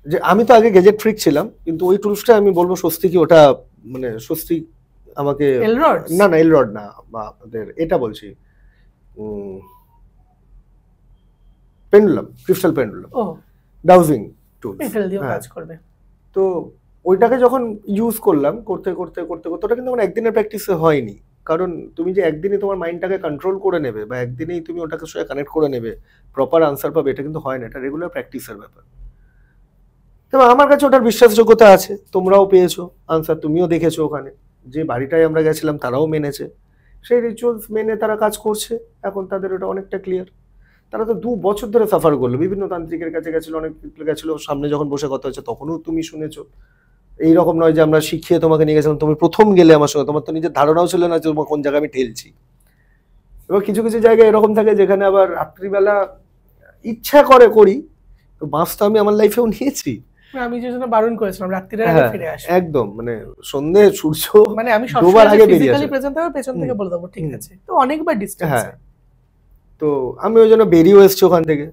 যে আমি তো আগে গেজেট ফ্রিক ছিলাম, কিন্তু ওই টুলসটা আমি বলবো স্বস্তি, কি ওটা মানে স্বস্তি আমাকে, না না এলরড না, বা আমাদের এটা বলছি পেন্ডুলাম, ক্রিস্টাল পেন্ডুলাম ডাউজিং টুল কাজ করবে। তো ওইটাকে যখন ইউজ করলাম, করতে করতে করতে করতে, ওটা কিন্তু আমার একদিনের প্র্যাকটিসে হয়নি। কারণ তুমি যে একদিনে তোমার মাইন্ডটাকে কন্ট্রোল করে নেবে বা একদিনেই তুমি ওটাকে সঙ্গে কানেক্ট করে নেবে, প্রপার আনসার পাবে, এটা কিন্তু হয় না, এটা রেগুলার প্র্যাকটিসের ব্যাপার। তবে আমার কাছে ওটার বিশ্বাসযোগ্যতা আছে, তোমরাও পেয়েছো আনসার, তুমিও দেখেছো ওখানে যে বাড়িটায় আমরা গেছিলাম তারাও মেনেছে, সেই রিচুয়ালস মেনে তারা কাজ করছে, এখন তাদের ওটা অনেকটা ক্লিয়ার। তারা তো 2 বছর ধরে সাফার করলো, বিভিন্ন তান্ত্রিকের কাছে গেছিলো, অনেক গেছিলো, সামনে যখন বসে কথা হচ্ছে তখনও তুমি শুনেছো। এইরকম নয় যে আমরা শিখিয়ে তোমাকে নিয়ে গেছিলাম, তুমি প্রথম গেলে আমার সঙ্গে, তোমার তো নিজের ধারণাও ছিল না যে তোমার কোন জায়গায় আমি ঠেলছি। এবার কিছু কিছু জায়গায় এরকম থাকে যেখানে আবার রাত্রিবেলা ইচ্ছা করে করি, তো বাস তো আমি আমার লাইফেও নিয়েছি। আমি যে জন্য বারণ করেছিলাম রাত্রিরে ফিরে আসি, একদম মানে সন্ধ্যে সূর্য মানে আমি সবসময় আগে ফিজিক্যালি প্রেজেন্ট হবে, পেছন থেকে বলে দেবো ঠিক আছে, তো অনেকবার ডিসটেন্স। হ্যাঁ, তো আমি ওই জন্য বেরিয়েও এসেছি ওখান থেকে,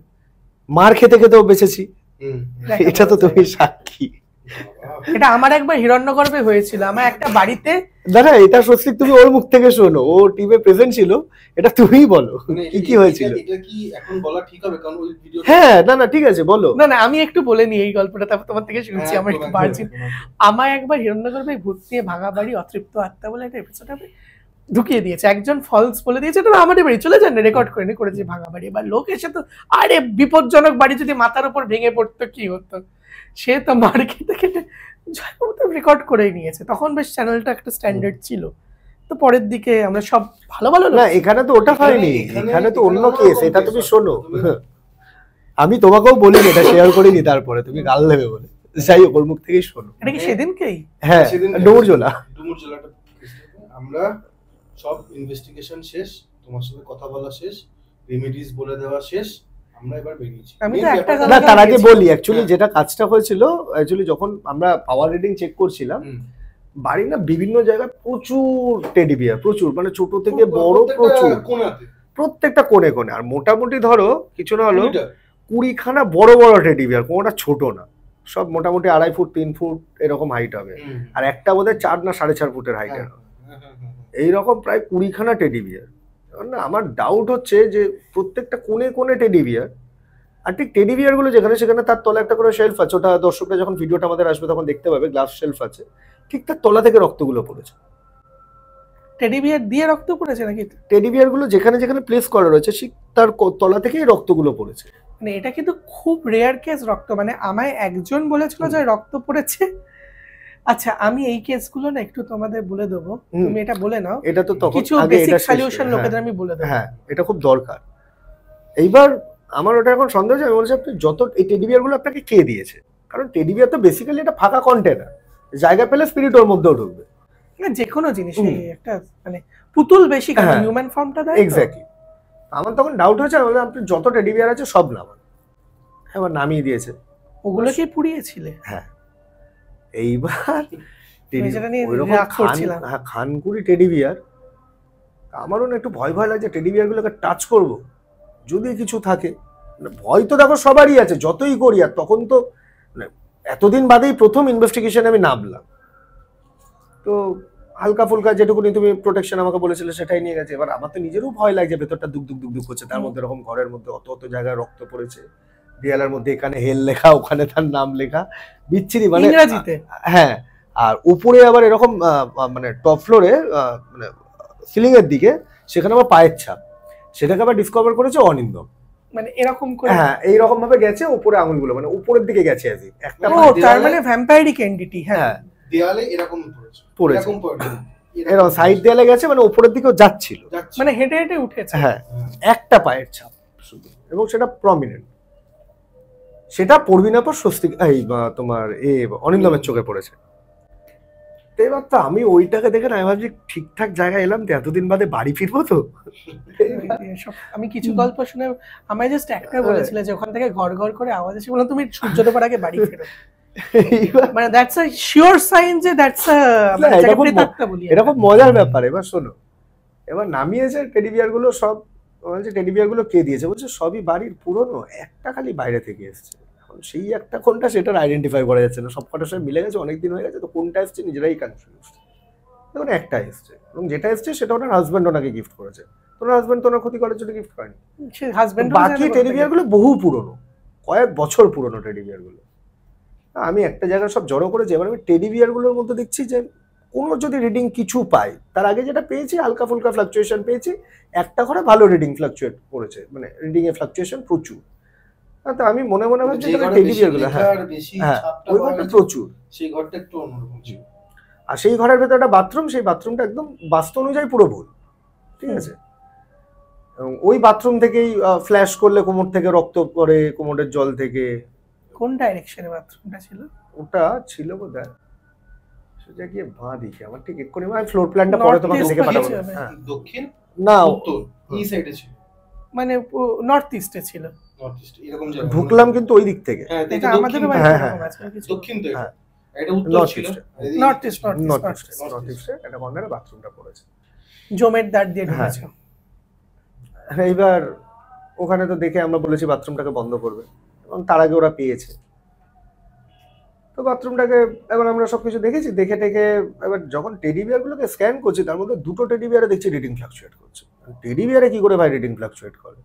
মার খেতে খেতেও বেঁচেছি, এটা তো তুমি সাক্ষী। এটা আমার একবার হিরণ্যগর্ভে হয়েছিল, আমার একটা বাড়িতে, দাদা এটা সত্যি তুমি ওর মুখ থেকে শোনো, ও টিমে প্রেজেন্ট ছিল, এটা তুমিই বলো কি হয়েছিল। এটা কি এখন বলা ঠিক হবে, কারণ ওই ভিডিও, হ্যাঁ না না ঠিক আছে বলো। না না আমি একটু বলে নিই এই গল্পটা, তারপর তোমার থেকে শুনছি। আমার একটু বার্জিন, আমার একবার হিরণ্যগর্ভে ভূত নিয়ে ভাঙা বাড়ি, অতৃপ্ত আত্মা বলে একটা এপিসোড হবে, ঢুকিয়ে দিয়েছে, একজন ফলস বলে দিয়েছে, এটা আমাদের বাড়ি, চলে যান, রেকর্ড করে করেছে ভাঙা বাড়ি। এবার লোক এসে তো, আরে বিপজ্জনক বাড়ি যদি মাথার উপর ভেঙে পড়তো কি হতো, সে তো মার খেতে খেতে রেকর্ড করেই নিয়েছে। তখন বেশ চ্যানেলটা একটা স্ট্যান্ডার্ড ছিল। তো পরের দিকে আমরা সব ভালো ভালো না, এখানে তো ওটা হয়নি, এখানে তো অন্য কেস। এটা তুমি শোনো, আমি তোমাকেও বলিনি, এটা শেয়ার করিনি, তারপরে তুমি গাল দেবে বলে। যাই হোক, ওর মুখ থেকেই শোনো। এটা কি সেদিনকেই? হ্যাঁ, ডুমুরজোলা। আমরা সব ইনভেস্টিগেশন শেষ, তোমার সাথে কথা বলা শেষ, রেমেডিস বলে দেওয়া শেষ, আমরা এবার বেরিয়েছি। আমি তো একটা না, তার আগে বলি, অ্যাকচুয়ালি যেটা কাজটা হয়েছিল, অ্যাকচুয়ালি যখন আমরা পাওয়ার রিডিং চেক করছিলাম, বাড়ি না বিভিন্ন জায়গায় প্রচুর টেডি বিয়ার, প্রচুর, মানে ছোট থেকে বড়, প্রচুর, প্রত্যেকটা কোণে কোণে। আর মোটামুটি ধরো কিছু না হলো 20খানা বড় বড় টেডি বিয়ার, কোনোটা ছোট না, সব মোটামুটি 2.5 ফুট 3 ফুট এরকম হাইট হবে। আর একটা বোধহয় 4 না 4.5 ফুটের হাইট হবে। এইরকম প্রায় 20খানা টেডি বিয়ার। না, আমার ডাউট হচ্ছে যে প্রত্যেকটা কোণে কোণে টেডি বিয়ার, আর ঠিক টেডি বিয়ার গুলো যেখানে সেখানে তার তলা একটা করে শেলফ আছে, ওটা দর্শকরা যখন ভিডিওটা আমাদের আসবে তখন দেখতে পাবে, গ্লাস শেলফ আছে, ঠিক তার তলা থেকে রক্তগুলো পড়েছে। টেডি বিয়ার দিয়ে রক্ত পড়েছে নাকি? টেডি বিয়ার গুলো যেখানে যেখানে প্লেস করা রয়েছে ঠিক তার তলা থেকেই রক্তগুলো পড়েছে। মানে এটা কিন্তু খুব রেয়ার কেস রক্ত, মানে আমায় একজন বলেছিল যে রক্ত পড়েছে। আচ্ছা, আমি এই কেসগুলো না একটু তোমাদের বলে দেবো, তুমি এটা বলে নাও। এটা তো তখন কিছু বেসিক সলিউশন লোকেদের আমি বলে দেবো। হ্যাঁ, এটা খুব দরকার। এইবার আমার ওটা এখন সন্দেহ আছে, আমি বলছি আপনি যত এই টেডি বিয়ার গুলো আপনাকে কে দিয়েছে, কারণ টেডি বিয়ার তো বেসিক্যালি এটা ফাঁকা কন্টেনার, জায়গা পেলে স্পিরিট ওর মধ্যেও ঢুকবে। না, যে কোনো জিনিস একটা মানে পুতুল বেশি কারণ হিউম্যান ফর্মটা দেয়। এক্স্যাক্টলি। আমার তখন ডাউট হচ্ছে, আমি আপনি যত টেডি বিয়ার আছে সব নামান। এবার নামিয়ে দিয়েছে। ওগুলোকে পুড়িয়েছিলে? হ্যাঁ। এইবার করছিলাম খানকুড়ি টেডি বিয়ার, আমারও না একটু ভয় ভয় লাগছে টেডি বিয়ার গুলোকে টাচ করবো যদি কিছু থাকে। ভয় তো দেখো সবারই আছে যতই করি, আর তখন তো এতদিন বাদেই প্রথম ইনভেস্টিগেশনে আমি নামলাম, তো হালকা ফুলকা যেটুকুনি তুমি প্রোটেকশন আমাকে বলেছিলে সেটাই নিয়ে গেছে। এবার আমার তো নিজেরও ভয় লাগছে, ভেতরটা দুক দুক দুক দুক করছে, তার মধ্যে এরকম ঘরের মধ্যে অত অত জায়গায় রক্ত পড়েছে, দেয়ালের মধ্যে এখানে হেল লেখা, ওখানে তার নাম লেখা, বিচ্ছিরি, মানে ইংরেজিতে। হ্যাঁ, আর উপরে আবার এরকম মানে টপ ফ্লোরে মানে সিলিং এর দিকে সেখানে আবার পায়ের ছাপ, সেটাকে আবার ডিসকভার করেছে অনিন্দম। মানে এরকম করে, হ্যাঁ, এইরকম ভাবে গেছে উপরে আঙুলগুলো, মানে উপরের দিকে গেছে আজই একটা। ও তার মানে ভ্যাম্পায়ারিক এন্টিটি। হ্যাঁ, দেয়ালে এরকম পড়েছে, এরকম সাইড দেয়ালে গেছে, মানে উপরের দিকেও যাচ্ছিল, মানে হেঁটে হেঁটে উঠেছে। হ্যাঁ, একটা পায়ের ছাপ শুধু, এবং সেটা প্রমিনেন্ট। সেটা পড়বিনা পর স্বস্তি এই তোমার অনিন্দমের চোখে পড়েছে। এবার তো আমি ওইটাকে দেখে না, আমি ভাবছি ঠিকঠাক জায়গায় এলাম তো, এতদিন বাদে বাড়ি ফিরবো তো। আমি কিছু গল্প শুনে আমায় জাস্ট একটা বলেছিল যে ওখান থেকে ঘর ঘর করে আওয়াজ এসে, বললাম তুমি সূর্য ডোবার আগে বাড়ি ফেরো। মানে দ্যাটস আ শিওর সাইন যে দ্যাটস আ, এটা খুব মজার ব্যাপার। এবার শোনো, এবার নামিয়েছে টেডি বিয়ার গুলো সব, বলছে টেডি বিয়ার গুলো কে দিয়েছে, বলছে সবই বাড়ির পুরনো, একটা খালি বাইরে থেকে এসছে। এখন সেই একটা কোনটা সেটা আইডেন্টিফাই করা যাচ্ছে না, সব কটা সব মিলে গেছে, অনেকদিন হয়ে গেছে, তো কোনটা এসছে নিজেরাই কনফিউজ। দেখুন, একটা এসছে, এবং যেটা এসছে সেটা ওনার হাজব্যান্ড ওনাকে গিফট করেছে, ওনার হাজব্যান্ড তো ওনার ক্ষতি করার জন্য গিফট করেনি। বাকি টেডি বিয়ার গুলো বহু পুরনো, কয়েক বছর পুরনো টেডি বিয়ার গুলো। আমি একটা জায়গায় সব জড়ো করেছি, এবার আমি টেডি বিয়ার গুলোর মধ্যে দেখছি যে কোনো যদি রিডিং কিছু পাই, তার আগে যেটা পেয়েছি হালকা ফুলকা ফ্লাকচুয়েশন পেয়েছি, একটা করে ভালো রিডিং ফ্লাকচুয়েট করেছে, মানে রিডিং এ ফ্লাকচুয়েশন প্রচুর। তো আমি মনে মনে ভাবছি টেডি বিয়ার গুলো, হ্যাঁ ওই ঘরটা প্রচুর, সেই ঘরটা একটু অন্যরকম ছিল। আর সেই ঘরের ভেতরে একটা বাথরুম, সেই বাথরুমটা একদম বাস্তু অনুযায়ী পুরো ভুল, ঠিক আছে। এবং ওই বাথরুম থেকেই ফ্ল্যাশ করলে কোমর থেকে রক্ত পড়ে, কোমরের জল থেকে। কোন ডাইরেকশনে বাথরুমটা ছিল? ওটা ছিল বোধহয় সোজা গিয়ে বাঁ দিকে, আমার ঠিক এক্ষুনি আমি ফ্লোর প্ল্যানটা পরে তোমাকে দেখে পাঠাবো। হ্যাঁ, দক্ষিণ না উত্তর এই সাইডে ছিল, মানে নর্থ ইস্টে ছিল। নর্থ ইস্ট এরকম জায়গা ঢুকলাম কিন্তু ওই দিক থেকে। হ্যাঁ, এটা আমাদের বাড়ি এরকম আছে কিছু। দক্ষিণ তো হ্যাঁ, এটা উত্তর ছিল, নর্থ ইস্ট এটা কর্নারে বাথরুমটা পড়েছে, জমের দ্বার দিয়ে ঢুকেছে। এইবার ওখানে তো দেখে আমরা বলেছি বাথরুমটাকে বন্ধ করবে, এবং তার আগে ওরা পেয়েছে, তো বাথরুমটাকে এবার আমরা সবকিছু দেখেছি, দেখে টেকে এবার যখন টেডি বিয়ার গুলোকে স্ক্যান করছি, তার মধ্যে দুটো টেডি বিয়ারে দেখছি রিডিং ফ্লাকচুয়েট করছে। টেডি বিয়ারে কি করে ভাই রিডিং ফ্লাকচুয়েট করে?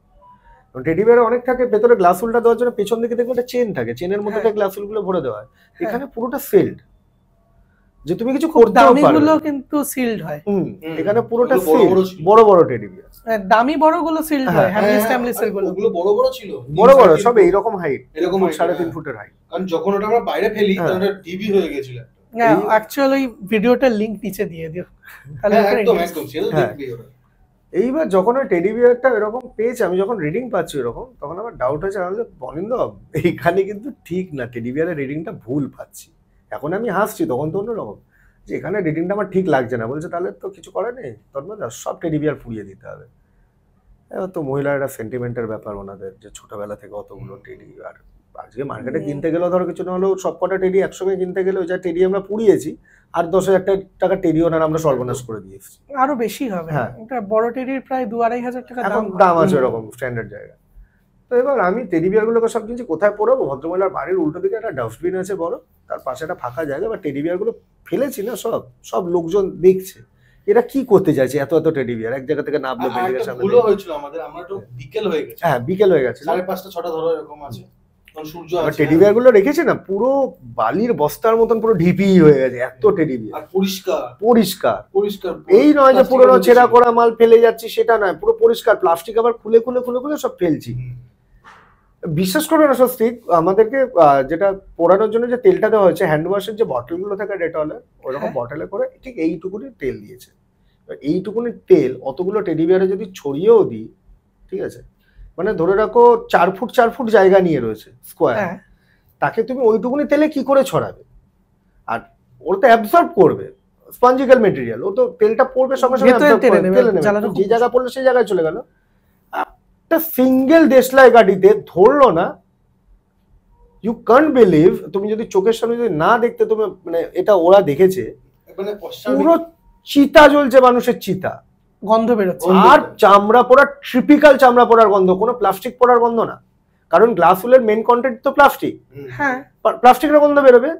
টেডি বিয়ারে অনেক থাকে, ভেতরে গ্লাস উল্টা দেওয়ার জন্য পেছন দিকে দেখবে একটা চেন থাকে, চেনের মধ্যে গ্লাস গুলো ভরে দেওয়া হয়, এখানে পুরোটা সেলড। যে তুমি কিছু খুব করতেও দামি পারবে। গুলো কিন্তু সিলড হয়। এখানে পুরোটা ওগুলো বড় বড় ছিল। বড় বড় টেডি বিয়ার, দামি বড় গুলো সিলড হ্যাঁ, হয়, হ্যামলিস ট্যামলিসের গুলো। ওগুলো বড় বড় ছিল, বড় বড় 3-3 সব ফুট। এইরকম হাইট, এরকম height, 3.5 হ্যাঁ। ফুটের হাইট। কারণ যখন ওটা আমরা বাইরে ফেলি হ্যাঁ। তখন ওটা ডিবি হয়ে গেছিল একটা। হ্যাঁ, অ্যাকচুয়ালি ভিডিওটার লিংক নিচে দিয়ে দিও, তাহলে হ্যাঁ, ওটা একদম interest- একদম সেটা হ্যাঁ। দেখবি ওরা। এইবার যখন ওই টেডি বিয়ারটা এরকম পেয়েছে, আমি যখন রিডিং পাচ্ছি এরকম, তখন আমার ডাউট হয়েছে, আমি বলিন্দ এইখানে কিন্তু ঠিক না, টেডি বিয়ারের রিডিংটা ভুল পাচ্ছি। এখন আমি হাসছি, তখন তো অন্যরকম, যে এখানে রিডিংটা আমার ঠিক লাগছে না। বলছে তাহলে তো কিছু করে নেই, তোর মধ্যে সব টেডি বিয়ার ফুরিয়ে দিতে হবে। এবার তো মহিলার একটা সেন্টিমেন্টের ব্যাপার ওনাদের, যে ছোটবেলা থেকে অতগুলো টেডি, আর আজকে মার্কেটে কিনতে গেলেও ধরো কিছু না হলেও সব কটা টেডি একসঙ্গে কিনতে গেলে ওই যা টেডি আমরা পুড়িয়েছি, আর 10,000 টাকা টেডি ওনার আমরা সর্বনাশ করে দিয়েছি। আরো বেশি হবে। হ্যাঁ। এটা বড় টেডির প্রায় 2-2.5 টাকা এখন দাম। দাম আছে এরকম স্ট্যান্ডার্ড জায়গা। তো এবার আমি টেডি বিয়ারগুলোকে সব কিনছি, কোথায় পড়াবো? ভদ্রমহিলার বাড়ির উল্টো দিকে একটা ডাস্টবিন আছে বড়, তার পাশে একটা ফাঁকা জায়গা, বা টেডি বিয়ারগুলো ফেলেছি না, সব লোকজন দেখছে এরা কি করতে চাইছে, এত এত টেডি বিয়ার এক জায়গা থেকে নামলো আর বিল্ডিং এর একটা সামনে। ভুলও হয়েছিল আমাদের, আমরা একটু বিকেল হয়ে গেছে, হ্যাঁ, বিকেল হয়ে গেছে। 5:30-6টা ধরো এরকম আছে, তখন সূর্য আছে। টেডি বিয়ার গুলো রেখেছে না, পুরো বালির বস্তার মতন পুরো ঢিপি হয়ে গেছে, এত টেডি বিয়ার। আর পরিষ্কার পরিষ্কার, পরিষ্কার এই নয় যে পুরোনো প্লাস্টিকের ছেঁড়া মধ্যে করা মাল ফেলে যাচ্ছি, সেটা নয়, পুরো পরিষ্কার। প্লাস্টিক আবার খুলে খুলে খুলে খুলে সব ফেলছি। হুম। বিশ্বাস করবে না স্বস্তিক, আমাদেরকে যেটা পোড়ানোর জন্য যে তেলটা দেওয়া হয়েছে, হ্যান্ড ওয়াশের যে বটলগুলো থাকে ডেটলের, ওইরকম হ্যাঁ। বটলে করে ঠিক এইটুকুনি তেল দিয়েছে। এবার এইটুকুনি তেল অতগুলো টেডি বিয়ারে যদি ছড়িয়েও দিই, ঠিক আছে, মানে ধরে রাখো 4 ফুট জায়গা নিয়ে রয়েছে স্কোয়ার, হ্যাঁ, তাকে তুমি ওইটুকুনি তেলে কি করে ছড়াবে? আর ওর তো অ্যাবসর্ব করবে, স্পঞ্জিক্যাল মেটেরিয়াল, ও তো তেলটা পড়বে সঙ্গে সঙ্গে ভেতরে absorb টেনে করে, নেবে, তেলে নেবে। জ্বালানো যে জায়গা পড়লো সেই জায়গায় চলে গেল। একটা সিঙ্গেল দেশলাই গাড়িতে ধরলো না, ইউ কান্ট বিলিভ, তুমি যদি চোখের সামনে যদি না দেখতে, তুমি মানে এটা ওরা দেখেছে, মানে অস্বাভাবিক। পুরো চিতা জ্বলছে, মানুষের চিতা, গন্ধ বেরোচ্ছে। আর চামড়া পোড়ার, ট্রিপিক্যাল চামড়া পোড়ার গন্ধ, কোনো প্লাস্টিক পোড়ার গন্ধ না, কারণ গ্লাস ফুলের মেন কন্টেন্ট তো প্লাস্টিক, হুম। হ্যাঁ, প্লাস্টিকের গন্ধ বেরোবে।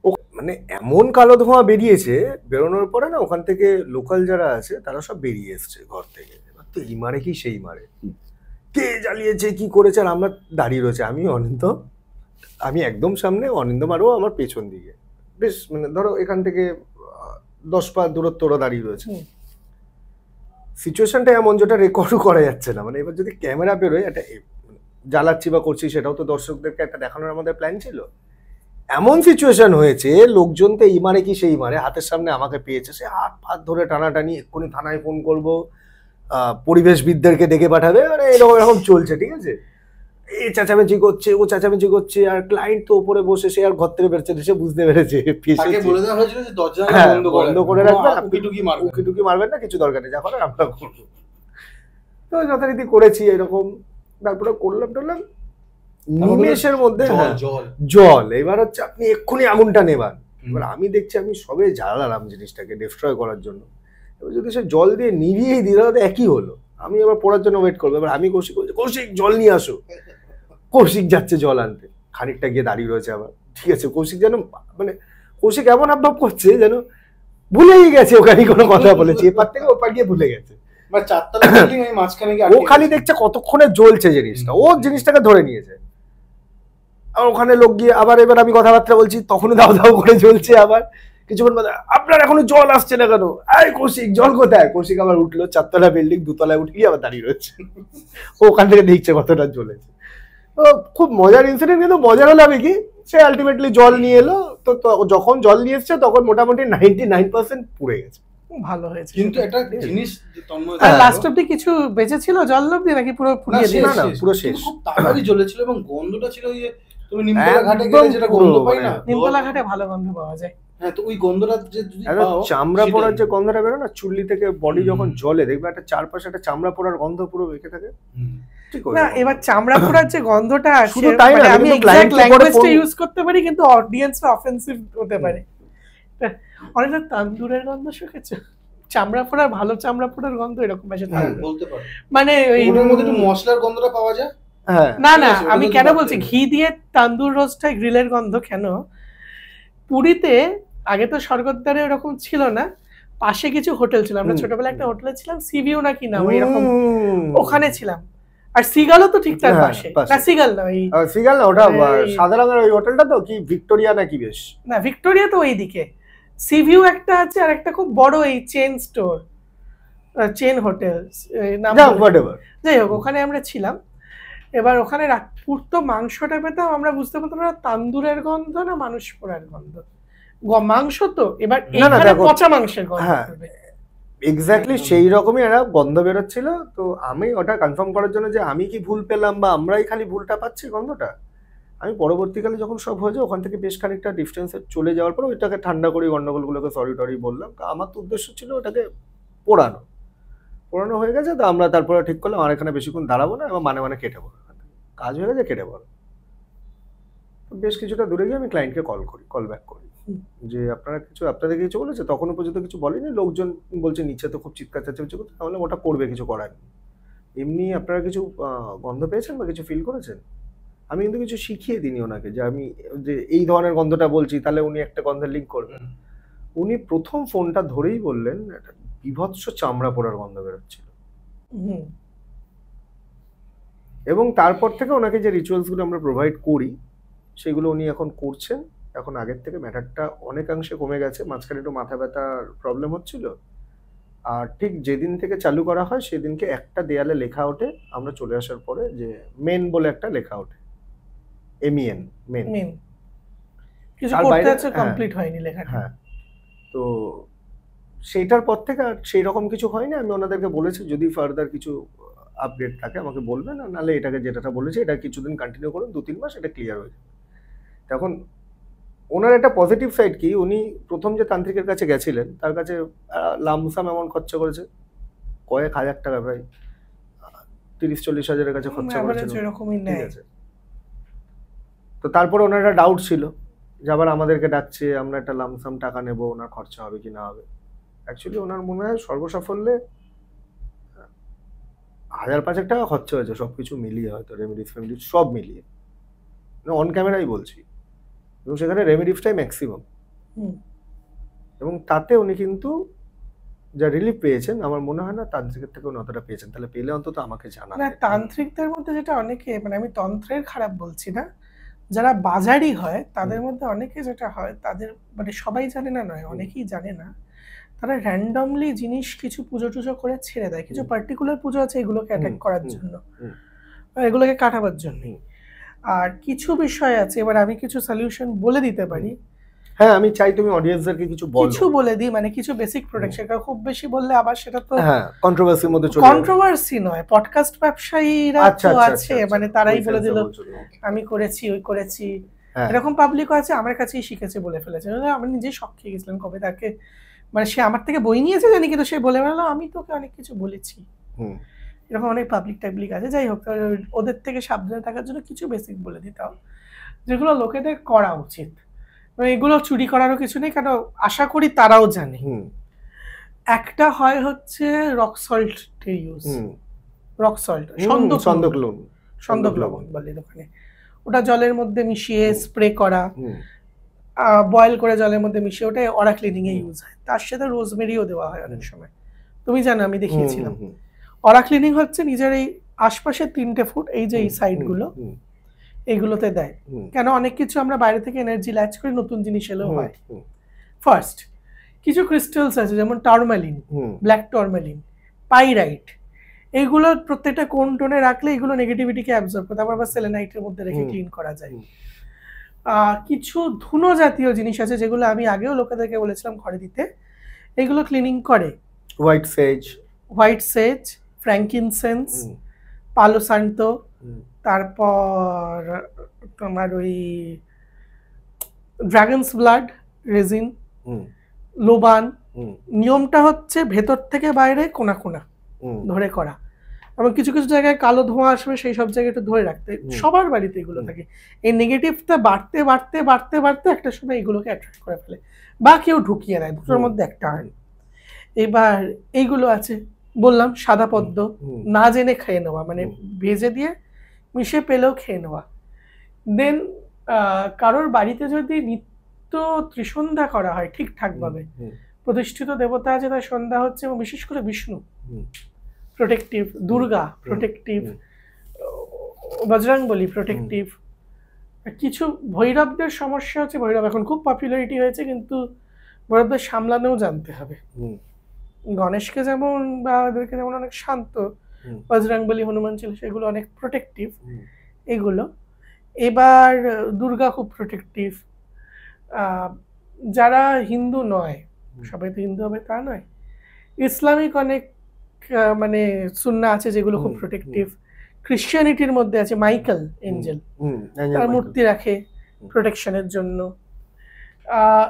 ও মানে এমন কালো ধোঁয়া বেরিয়েছে, বেরোনোর পরে না ওখান থেকে লোকাল যারা আছে তারা সব বেরিয়ে এসছে ঘর থেকে। এবার তো এই মারে কি সেই মারে, কে জ্বালিয়েছে কি করেছে, আর আমরা দাঁড়িয়ে রয়েছে, আমি অনিন্দ, আমি একদম সামনে, অনিন্দ মারও আমার পেছন দিকে, বেশ মানে ধরো এখান থেকে 10 পা দূরত্ব ওরা দাঁড়িয়ে রয়েছে। হুম। সিচুয়েশনটা এমন যেটা রেকর্ডও করা যাচ্ছে না, মানে এবার যদি ক্যামেরা বেরোয়, একটা জ্বালাচ্ছি বা করছি, সেটাও তো দর্শকদেরকে একটা দেখানোর আমাদের প্ল্যান ছিল। এমন সিচুয়েশন হয়েছে, লোকজন তো এই মারে কি সেই মারে, হাতের সামনে আমাকে পেয়েছে, সে হাত ফাত ধরে টানাটানি, এক্ষুনি থানায় ফোন করবো, পরিবেশবিদদেরকে ডেকে পাঠাবে, মানে এরকম এরকম চলছে, ঠিক আছে। এই চেঁচামেচি করছে, ও চেঁচামেচি করছে, আর ক্লায়েন্ট তো উপরে বসে, সে আর ঘর থেকে বেরোচ্ছে, সে বুঝতে পেরেছে তাকে ফেঁসেছে। বলে দেওয়া হয়েছিল যে দরজা হ্যাঁ, বন্ধ করে রাখবেন, আপনি উকি-টুকি মারবেন। উকি-টুকি মারবেন না, কিছু দরকার নেই, যা করার আমরা করবো। তো যথারীতি করেছি এরকম, তারপরে করলাম টরলাম, নিমেষের মধ্যে জল হ্যাঁ, জল জল। এবার হচ্ছে আপনি এক্ষুনি আগুনটা নেবান। হুম। এবার আমি দেখছি, আমি সবে জ্বালালাম জিনিসটাকে ডিস্ট্রয় করার জন্য, এবার যদি সে জল দিয়ে নিভিয়েই দিল, তাহলে একই হলো। আমি এবার পড়ার জন্য ওয়েট করবো, এবার আমি কৌশিক বলছি, কৌশিক জল নিয়ে আসো। কৌশিক যাচ্ছে জল আনতে, খানিকটা গিয়ে দাঁড়িয়ে রয়েছে আবার, ঠিক আছে। কৌশিক যেন মানে কৌশিক এমন আবভাব করছে যেন ভুলেই গেছে ওখানে কোনো কথা বলেছে, এপার থেকে ওপার গিয়ে ভুলে গেছে। মানে 4তলা বিল্ডিং, আমি মাঝখানে গিয়ে ও আটকে খালি গেছি। দেখছে কতক্ষণে জ্বলছে জিনিসটা, ও জিনিসটাকে ধরে নিয়েছে। আর ওখানে লোক গিয়ে আবার, এবার আমি কথাবার্তা বলছি, তখনও দাও দাও করে জ্বলছে। আবার কিছুক্ষণ বাদে, আপনার এখনো জল আসছে না কেন? এই কৌশিক, জল কোথায়? কৌশিক আবার উঠলো, 4তলা বিল্ডিং, 2তলায় উঠে গিয়ে আবার দাঁড়িয়ে রয়েছে। ও ওখান থেকে দেখছে কতটা জ্বলেছে। তো খুব মজার ইনসিডেন্ট, কিন্তু মজার হলো আমি কি, সে আলটিমেটলি জল নিয়ে এলো। তো যখন জল নিয়ে এসছে, তখন মোটামুটি 99% পুড়ে গেছে। ভালো হয়েছে। কিন্তু একটা জিনিস যে তন্ময় হ্যাঁ, লাস্ট অব্দি কিছু বেঁচে ছিল জল অব্দি, নাকি পুরো ফুরিয়ে শেষ, দিয়ে? না, শেষ। পুরো শেষ। কিন্তু খুব তাড়াতাড়ি জ্বলেছিল, এবং গন্ধটা ছিল ওই যে তুমি নিমতলা ঘাটে একদম গেলে যেটা গন্ধ পুরো পাই মানে না, নিমতলা ঘাটে ভালো গন্ধ পাওয়া যায়। হ্যাঁ, তো ওই গন্ধটা যে যদি একদম পাও, চামড়া সেটাই। পোড়ার যে গন্ধটা বেরো না, চুল্লি থেকে বডি যখন হুম। জলে, দেখবে একটা চারপাশে একটা চামড়া পোড়ার গন্ধ পুরো বেঁকে থাকে। হুম। ঠিক না, এবার চামড়া পোড়ার যে গন্ধটা আসে, শুধু তাই না, মানে আমি কিন্তু এক্সাক্ট client কে পরে ল্যাঙ্গুয়েজটা phone- ইউজ করতে পারি, কিন্তু অডিয়েন্সটা অফেন্সিভ হতে পারে। অনেকটা তান্দুরের গন্ধ শুকেছো, চামড়া পোড়ার, ভালো চামড়া পোড়ার গন্ধ এরকম আসে হ্যাঁ, তান্দুর। বলতে পারো। মানে ওই ওটার মধ্যে একটু মশলার গন্ধটা পাওয়া যায়। হ্যাঁ, না না, ঠিক আছে, ওটা আমি যদি কেন বাদ বলছি দেয়। ঘি দিয়ে তান্দুর রোস্টটায় গ্রিলের গন্ধ কেন? পুরীতে আগে তো স্বর্গদ্বারে ওরকম ছিল না, পাশে কিছু হোটেল ছিল, আমরা হুম। ছোটবেলায় একটা হোটেলে ছিলাম, সিভিউ নাকি নাম এরকম, হুম। ওখানে ছিলাম। আর সিগালও তো ঠিক তার হ্যাঁ, পাশে, পাশে। না সিগাল না, ওই সিগাল না, ওটা এই- সাদা রঙের ওই হোটেলটা তো কি ভিক্টোরিয়া নাকি বেশ। না ভিক্টোরিয়া তো ওইদিকে, সিভিউ একটা আছে, আর একটা খুব বড় এই চেন স্টোর, চেন হোটেল নাম, যাই হোক ওখানে আমরা ছিলাম। এবার ওখানে পুরতো মাংসটা পেতাম, আমরা বুঝতে পারতাম না তান্দুরের গন্ধ না মানুষ পোড়ার গন্ধ। মাংস তো এবার পচা মাংসের গন্ধ, এক্স্যাক্টলি সেই রকমই একটা গন্ধ বেরোচ্ছিল। তো আমি ওটা কনফার্ম করার জন্য যে আমি কি ভুল পেলাম বা আমরাই খালি ভুলটা পাচ্ছি গন্ধটা, আমি পরবর্তীকালে যখন সব হয়ে যায় ওখান থেকে বেশ খানিকটা ডিস্টেন্সে চলে যাওয়ার পর ওইটাকে ঠান্ডা করে গন্ডগোলগুলোকে সরি টরি বললাম। আমার তো উদ্দেশ্য ছিল ওটাকে পোড়ানো হয়ে গেছে। তো আমরা তারপরে ঠিক করলাম আর এখানে বেশিক্ষণ দাঁড়াবো না, এবং মানে কেটে পড়ো, কাজ হয়ে গেছে কেটে পড়ো। বেশ কিছুটা দূরে গিয়ে আমি ক্লায়েন্টকে কল ব্যাক করি যে আপনাদের কিছু বলেছে? তখনও পর্যন্ত কিছু বলেনি, লোকজন বলছে নিচে তো খুব চিৎকার চেঁচামেচি করছে। তাহলে ওটা করবে, কিছু করার নেই। এমনি আপনারা কিছু গন্ধ পেয়েছেন বা কিছু ফিল করেছেন? আমি কিন্তু কিছু শিখিয়ে দিইনি ওনাকে যে আমি যে এই ধরনের গন্ধটা বলছি, তাহলে উনি একটা গন্ধের লিঙ্ক করবেন। উনি প্রথম ফোনটা ধরেই বললেন একটা বিভৎস চামড়া পোড়ার গন্ধ বেরোচ্ছিল। এবং তারপর থেকে ওনাকে যে রিচুয়ালসগুলো আমরা প্রোভাইড করি সেগুলো উনি এখন করছেন। এখন আগের থেকে ম্যাটারটা অনেকাংশে কমে গেছে। মাঝখানে একটু মাথা ব্যথার প্রবলেম হচ্ছিল, আর ঠিক যেদিন থেকে চালু করা হয় সেদিনকে একটা দেয়ালে লেখা ওঠে আমরা চলে আসার পরে যে মেন বলে একটা লেখা ওঠে, MEN, মেন। কিছু করতে আছে, কমপ্লিট হয়নি লেখাটা। হ্যাঁ, তো সেইটার পর থেকে আর সেই রকম কিছু হয়নি। আমি ওনাদেরকে বলেছি যদি ফার্দার কিছু আপডেট থাকে আমাকে বলবেন, আর নাহলে এটাকে যেটা বলেছি এটা কিছুদিন কন্টিনিউ করুন, 2-3 মাস এটা ক্লিয়ার হয়ে যাবে। তখন ওনার একটা পজিটিভ সাইড কি, উনি প্রথম যে তান্ত্রিকের কাছে গেছিলেন তার কাছে লামসাম অ্যামাউন্ট খরচা করেছে, কয়েক হাজার টাকা, প্রায় 30-40 হাজারের কাছে খরচা করেছেন, ঠিক আছে। তো তারপরে ওনার একটা ডাউট ছিল যে আবার আমাদেরকে ডাকছে, আমরা একটা লামসাম টাকা নেব, ওনার খরচা হবে কি না হবে। অ্যাকচুয়ালি ওনার মনে হয় সর্বসাফল্যে 1000-5,000 টাকা খরচা হয়েছে সবকিছু মিলিয়ে, হয়তো রেমিডিস ফেমিডিস সব মিলিয়ে, অন ক্যামেরাই বলছি। এবং সেখানে রেমিডিসটাই ম্যাক্সিমাম, এবং তাতে উনি কিন্তু যা রিলিফ পেয়েছেন আমার মনে হয় না তান্ত্রিকের থেকে উনি অতটা পেয়েছেন। তাহলে পেলে অন্তত আমাকে জানান। না, তান্ত্রিকদের মধ্যে যেটা অনেকে, মানে আমি তন্ত্রের খারাপ বলছি না, যারা বাজারি হয় তাদের মধ্যে অনেকে যেটা হয়, তাদের মানে সবাই জানে না নয়, অনেকেই জানে না, তারা র্যান্ডমলি জিনিস কিছু পুজো টুজো করে ছেড়ে দেয়। কিছু পার্টিকুলার পুজো আছে এগুলোকে অ্যাটাক করার জন্য, এগুলোকে কাটাবার জন্য। আর কিছু বিষয় আছে, এবার আমি কিছু সলিউশন বলে দিতে পারি। হ্যাঁ, আমি চাই তুমি অডিয়েন্সদেরকে কিছু বলো, কিছু বলে দিই, মানে কিছু বেসিক প্রোটেকশন। কারণ খুব বেশি বললে আবার সেটা তো কন্ট্রোভার্সির মধ্যে চলে যাবে। কন্ট্রোভার্সি নয়, পডকাস্ট ব্যবসায়ীরা তো আছে, মানে তারাই বলে দিল আমি করেছি, ওই করেছি, এরকম পাবলিকও আছে, আমার কাছেই শিখেছে বলে ফেলেছে। আমি নিজে শক খেয়ে গেছিলাম কবে তাকে, মানে সে আমার থেকে বই নিয়েছে জানি, কিন্তু সে বলে বেড়ালো আমি তোকে অনেক কিছু বলেছি। এরকম অনেক পাবলিক আছে। যাই হোক, ওদের থেকে সাবধানে থাকার জন্য কিছু বেসিক বলে দিতাম যেগুলো লোকেদের করা উচিত। এগুলো চুরি করারও কিছু নেই, কারণ আশা করি তারাও জানে। একটা হয় হচ্ছে rock salt use, rock salt, সন্দক লবণ বলে দোকানে, ওটা জলের মধ্যে মিশিয়ে স্প্রে করা, বয়েল করে জলের মধ্যে মিশিয়ে, ওটা অরা ক্লিনিং এ ইউজ হয়। তার সাথে রোজমেরিও দেওয়া হয় অনেক সময়, তুমি জানো আমি দেখিয়েছিলাম। অরা ক্লিনিং হচ্ছে নিজের এই আশপাশের 3টে ফুট, এই যে এই সাইড গুলো, এইগুলোতে দেয়। কেন, অনেক কিছু আমরা বাইরে থেকে এনার্জি ল্যাচ করি, নতুন জিনিস এলেও হয়। ফার্স্ট কিছু ক্রিস্টালস আছে যেমন টার্মালিন, ব্ল্যাক টার্মালিন, পাইরাইট, এইগুলো প্রত্যেকটা কোন টোনে রাখলে এগুলো নেগেটিভিটিকে অ্যাবজর্ব করে, তারপর আবার সেলেনাইটের মধ্যে রেখে ক্লিন করা যায়। কিছু ধুনো জাতীয় জিনিস আছে যেগুলো আমি আগেও লোকেদেরকে বলেছিলাম ঘরে দিতে, এগুলো ক্লিনিং করে। হোয়াইট সেজ, ফ্র্যাঙ্কিনসেন্স, পালো সান্টো, তারপর তোমার ওই ড্রাগনস ব্লাড রেজিন, লোবান। নিয়মটা হচ্ছে ভেতর থেকে বাইরে কোনা কোনা ধরে করা, এবং কিছু কিছু জায়গায় কালো ধোঁয়া আসবে, সেই সব জায়গায় একটু ধরে রাখতে। সবার বাড়িতে এগুলো থাকে। এই নেগেটিভটা বাড়তে বাড়তে বাড়তে বাড়তে একটা সময় এগুলোকে অ্যাট্রাক্ট করে ফেলে, বা কেউ ঢুকিয়ে নেয়, দুটোর মধ্যে একটা হয়। এবার এইগুলো আছে বললাম, সাদা পদ্ম না জেনে খেয়ে নেওয়া, মানে ভেজে দিয়ে মিশে পেলেও খেয়ে নেওয়া। দেন কারোর বাড়িতে যদি নিত্য ত্রিসন্ধ্যা করা হয় ঠিকঠাক ভাবে, প্রতিষ্ঠিত দেবতা আছে তার সন্ধ্যা হচ্ছে, এবং বিশেষ করে Vishnu protective, Durga protective, Bajrangbali protective. কিছু ভৈরবদের সমস্যা হচ্ছে, ভৈরব এখন খুব পপুলারিটি হয়েছে, কিন্তু বড়দের সামলানোও জানতে হবে। হুম, গণেশকে যেমন বা ওদেরকে যেমন অনেক শান্ত, হুম, বজরংবলী, হনুমান ছিল সেগুলো অনেক প্রোটেক্টিভ, হুম, এগুলো। এবার দুর্গা খুব প্রোটেক্টিভ। যারা হিন্দু নয়, সবাই তো হিন্দু হবে তা নয়, ইসলামিক অনেক মানে সুন্নাহ আছে যেগুলো খুব হুম, প্রোটেক্টিভ। ক্রিশ্চিয়ানিটির মধ্যে আছে মাইকেল এঞ্জেল, হুম, তার মূর্তি রাখে প্রোটেকশনের জন্য। আহ,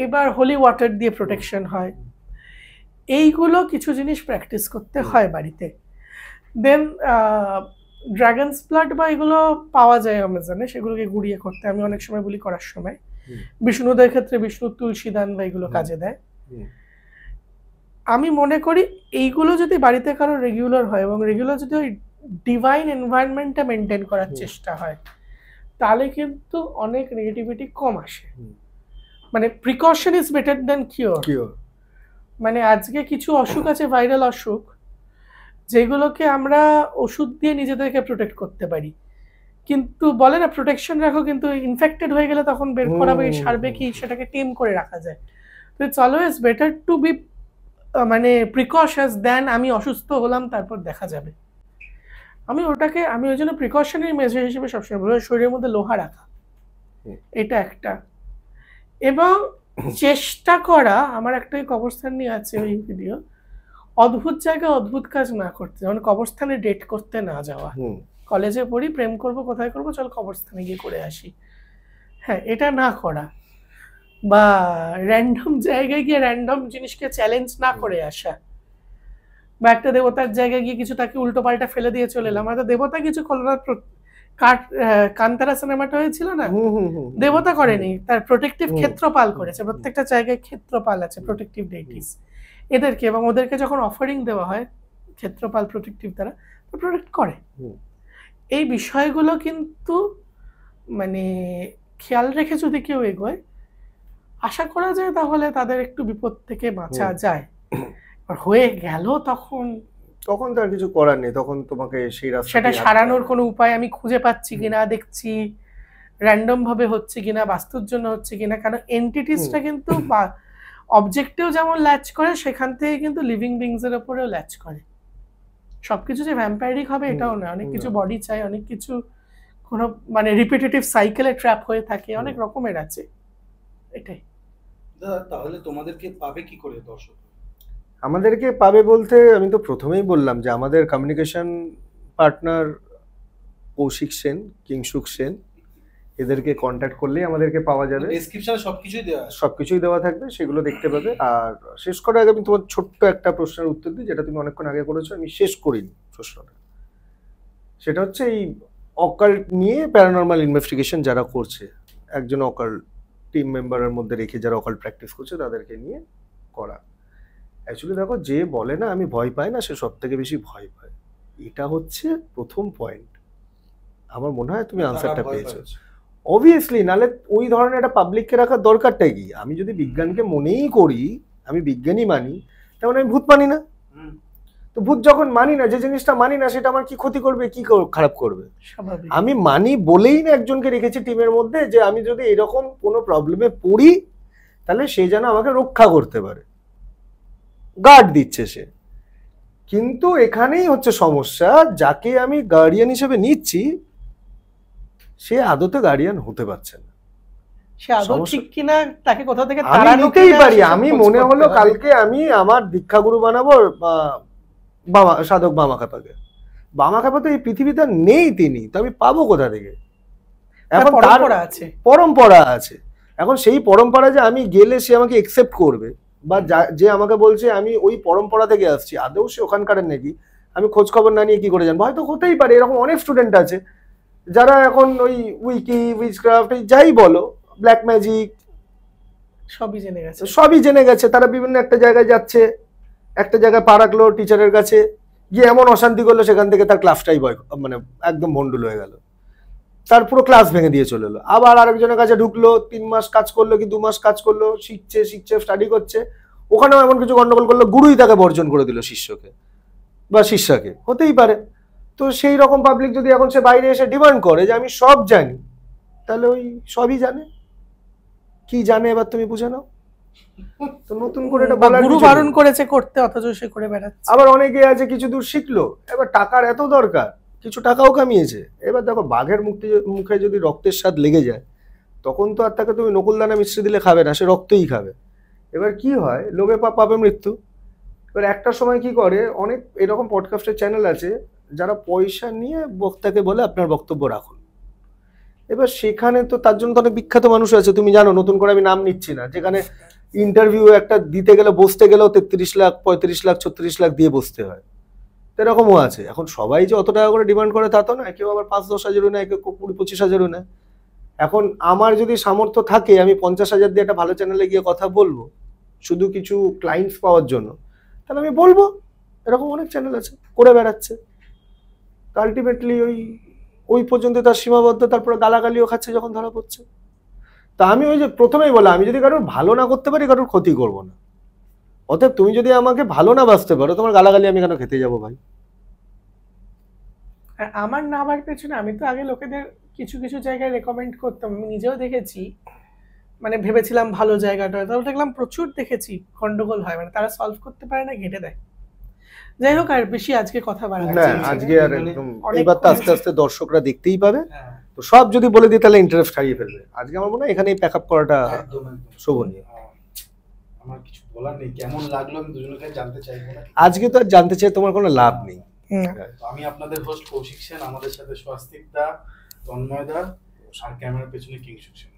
এবার হোলি ওয়াটার দিয়ে প্রোটেকশন হয়। এইগুলো কিছু জিনিস প্র্যাকটিস করতে হয় বাড়িতে। দেন ড্রাগনস ব্লাড বা এগুলো পাওয়া যায় অ্যামাজনে, সেগুলোকে গুঁড়িয়ে করতে আমি অনেক সময় বলি করার সময়। বিষ্ণুদের ক্ষেত্রে বিষ্ণুর তুলসী দান বা এগুলো কাজে দেয়। আমি মনে করি এইগুলো যদি বাড়িতে কারো রেগুলার হয় এবং রেগুলার যদি ওই ডিভাইন এনভায়রনমেন্টটা মেনটেন করার চেষ্টা হয়, তাহলে কিন্তু অনেক নেগেটিভিটি কম আসে। মানে precaution is better than cure. মানে আজকে কিছু অসুখ আছে, ভাইরাল অসুখ, যেগুলোকে আমরা ওষুধ দিয়ে নিজেদেরকে প্রোটেক্ট করতে পারি, কিন্তু বলে না প্রোটেকশন রাখো, কিন্তু ইনফেক্টেড হয়ে গেলে তখন বের করাবে, সারবে কি, সেটাকে টেম করে রাখা যায়। তো it's always better to be মানে প্রিকশনস দেন আমি অসুস্থ হলাম তারপর দেখা যাবে। আমি ওই জন্য প্রিকশনারি মেজার হিসেবে সবসময় বলি শরীরের মধ্যে লোহা রাখা, এটা একটা। এবং চেষ্টা করা, আমার একটা কবরস্থান নিয়ে আছে ওই ভিডিও, অদ্ভুত জায়গায় অদ্ভুত কাজ না করতে, যেমন কবরস্থানে ডেট করতে না যাওয়া। কলেজে পড়ি, প্রেম করব, কোথায় করব, চল কবরস্থানে গিয়ে করে আসি, হ্যাঁ এটা না করা। বা র্যান্ডম জায়গায় গিয়ে র্যান্ডম জিনিসকে চ্যালেঞ্জ না করে আসা, বা একটা দেবতার জায়গায় গিয়ে কিছু তাকে উল্টো পাল্টা ফেলে দিয়ে চলে এলাম। হয়তো দেবতা কিছু করলো না, কান্তারা সিনেমাটা হয়েছিল না, দেবতা করেনি, তার প্রোটেক্টিভ ক্ষেত্রপাল করেছে। প্রত্যেকটা জায়গায় ক্ষেত্রপাল আছে, প্রোটেক্টিভ ডেইটিস, এদেরকে এবং ওদেরকে যখন অফারিং দেওয়া হয় ক্ষেত্রপাল প্রোটেক্টিভ দ্বারা প্রোটেক্ট করে। এই বিষয়গুলো কিন্তু মানে খেয়াল রেখে যদি কেউ এগোয়, আশা করা যায় তাহলে তাদের একটু বিপদ থেকে বাঁচা যায়। আর হয়ে গেল তখন তার কিছু করার নেই, তখন তোমাকে সেই রাস্তা সেটা সারানোর কোনো উপায় আমি খুঁজে পাচ্ছি কিনা, দেখছি র্যান্ডম ভাবে হচ্ছে কিনা, বাস্তুর জন্য হচ্ছে কিনা। কারণ এন্টিটিসটা কিন্তু অবজেক্টেও যেমন ল্যাচ করে, সেখান থেকে কিন্তু লিভিং বিংস এর উপরেও ল্যাচ করে। সবকিছু যে ভ্যাম্পায়ারিক হবে এটাও না, অনেক কিছু বডি চাই, অনেক কিছু কোনো মানে রিপিটেটিভ সাইকেলে ট্র্যাপ হয়ে থাকে, অনেক রকমের আছে। এটাই। তাহলে তোমাদেরকে পাবে কি করে দর্শক? আমাদেরকে পাবে বলতে আমি তো প্রথমেই বললাম যে আমাদের কমিউনিকেশন পার্টনার কৌশিক সেন, কিংসুক সেন, এদেরকে কন্ট্যাক্ট করলেই আমাদেরকে পাওয়া যাবে। ডেসক্রিপশনে সবকিছুই দেওয়া থাকবে, সেগুলো দেখতে পাবে। আর শেষ করার আগে আমি তোমার ছোট্ট একটা প্রশ্নের উত্তর দিই, যেটা তুমি অনেকক্ষণ আগে করেছো, আমি শেষ করিনি প্রশ্নটা। সেটা হচ্ছে এই অকাল্ট নিয়ে প্যারানর্মাল ইনভেস্টিগেশন যারা করছে, একজন অকাল্ট টিম মেম্বারের মধ্যে রেখে যারা অকাল্ট প্র্যাকটিস করছে তাদেরকে নিয়ে করা। অ্যাকচুয়ালি দেখো, যে বলে না আমি ভয় পাই না, সে সব থেকে বেশি ভয় পায়। এটা হচ্ছে প্রথম পয়েন্ট। আমার মনে হয় তুমি আনসারটা পেয়েছো অবভিয়াসলি। নাহলে ওই ধরনের একটা পাবলিককে রাখার দরকারটাই কি? আমি যদি বিজ্ঞানকে মনেই করি, আমি বিজ্ঞানই মানি, তেমন আমি ভূত মানি না। তো ভূত যখন মানি না, যে জিনিসটা মানি না সেটা আমার কি ক্ষতি করবে, কি খারাপ করবে? আমি মানি বলেই না একজনকে রেখেছি টিমের মধ্যে, যে আমি যদি এরকম কোনো প্রবলেমে পড়ি তাহলে সে যেন আমাকে রক্ষা করতে পারে, গার্ড দিচ্ছে সে। কিন্তু এখানেই হচ্ছে সমস্যা, যাকে আমি গার্ডিয়ান হিসেবে নিচ্ছি সে আদতে গার্ডিয়ান হতে পারছে না। সে আদৌ ঠিক কিনা, তাকে কোথা থেকে আমি নিতেই পারি। আমি মনে হলো কালকে আমি আমার দীক্ষাগুরু বানাবো বাবা সাধক বামাখ্যাপাকে। বামাখ্যাপা তো এই পৃথিবীতে নেই, তিনি তো আমি পাবো কোথা থেকে? এখন পরম্পরা আছে। এখন সেই পরম্পরা যে আমি গেলে সে আমাকে একসেপ্ট করবে, বা যে আমাকে বলছে আমি ওই পরম্পরা থেকে আসছি, আদৌ সে ওখানকার নাকি আমি খোঁজ খবর না নিয়ে কি করে জানবো? হয়তো হতেই পারে, এরকম অনেক স্টুডেন্ট আছে যারা এখন ওই উইকি, উইচক্রাফট, যাই বলো, ব্ল্যাক ম্যাজিক, সবই জেনে গেছে। তারা বিভিন্ন একটা জায়গায় যাচ্ছে, একটা জায়গায় পা রাখলো টিচারের কাছে, গিয়ে এমন অশান্তি করলো সেখান থেকে তার ক্লাসটাই মানে একদম ভন্ডুল হয়ে গেল, তার পুরো ক্লাস ভেঙে দিয়ে চলে এলো। আবার আরেকজনের কাছে ঢুকলো, 3 মাস কাজ করলো কি 2 মাস কাজ করলো, শিখছে স্টাডি করছে, ওখানেও এমন কিছু গন্ডগোল করলো, গুরুই তাকে বর্জন করে দিল শিষ্যকে বা শিষ্যাকে। হতেই পারে। তো সেই রকম পাবলিক যদি এখন সে বাইরে এসে ডিমান্ড করে যে আমি সব জানি, তাহলে ওই সবই জানে। কি জানে এবার তুমি বুঝে নাও। তো নতুন করে এটা বা বলার গুরু কিছু বারণ নেই। করেছে করতে, অথচ সে করে বেড়াচ্ছে। আবার অনেকে আছে কিছু দূর শিখলো, এবার টাকার এত দরকার, কিছু টাকাও কামিয়েছে। এবার দেখো বাঘের মুখে যদি রক্তের স্বাদ লেগে যায়, তখন তো আর তাকে তুমি নকুলদানা মিশ্রি দিলে খাবে না, সে রক্তই খাবে। এবার কি হয়, লোভে পাপ পাপে মৃত্যু। এবার একটা সময় কি করে, অনেক এরকম পডকাস্টের চ্যানেল আছে যারা পয়সা নিয়ে বক্তাকে বলে আপনার বক্তব্য রাখুন। এবার সেখানে তো তার জন্য তো অনেক বিখ্যাত মানুষ আছে, তুমি জানো, নতুন করে আমি নাম নিচ্ছি না, যেখানে ইন্টারভিউ একটা দিতে গেলে বসতে গেলেও 33 লাখ 35 লাখ 36 লাখ দিয়ে বসতে হয়। তো এরকমও আছে। এখন সবাই যে অত টাকা করে ডিমান্ড করে তা তো না, কেউ আবার 5-10 হাজারও নেয়, কেউ 20-25 হাজারও নেয়। এখন আমার যদি সামর্থ্য থাকে আমি 50,000 দিয়ে একটা ভালো চ্যানেলে গিয়ে কথা বলবো শুধু কিছু ক্লায়েন্টস পাওয়ার জন্য, তাহলে আমি বলবো। এরকম অনেক চ্যানেল আছে করে বেড়াচ্ছে, আলটিমেটলি ওই ওই পর্যন্ত তার সীমাবদ্ধ, তারপরে গালাগালিও খাচ্ছে যখন ধরা পড়ছে। তা আমি ওই যে প্রথমেই বললাম, আমি যদি কারোর ভালো না করতে পারি কারোর ক্ষতি করব না। অতএব তুমি যদি আমাকে ভালো না বাঁচতে পারো, তোমার গালাগালি আমি কেন খেতে যাবো ভাই? আর আমার নামার পেছনে আমি তো আগে লোকেদের কিছু কিছু জায়গায় রেকমেন্ড করতাম, আমি নিজেও দেখেছি, মানে ভেবেছিলাম ভালো জায়গাটা, তাহলে দেখলাম প্রচুর দেখেছি গন্ডগোল হয়, মানে তারা সলভ করতে পারে না, ঘেটে দেয়। যাই হোক, আর বেশি আজকে কথা না বাড়াচ্ছি না। আজকে আর একদম, অনেক এবার তো আস্তে আস্তে দর্শকরা দেখতেই পাবে, তো সব যদি বলে দিই তাহলে ইন্টারেস্ট হারিয়ে ফেলবে। আজকে আমার মনে হয় এখানেই প্যাক আপ করাটা একদম একদম শোভনীয়। আমার কিছু বলার নেই, কেমন লাগলো আমি দুজনকে জানতে চাইবো না। আজকে তো আর জানতে চাই তোমার কোনো লাভ নেই। তো আমি আপনাদের হোস্ট কৌশিক সেন, আমাদের সাথে স্বস্তিক দা, তন্ময় দা, আর ক্যামেরার পেছনে কিংসুক সেন।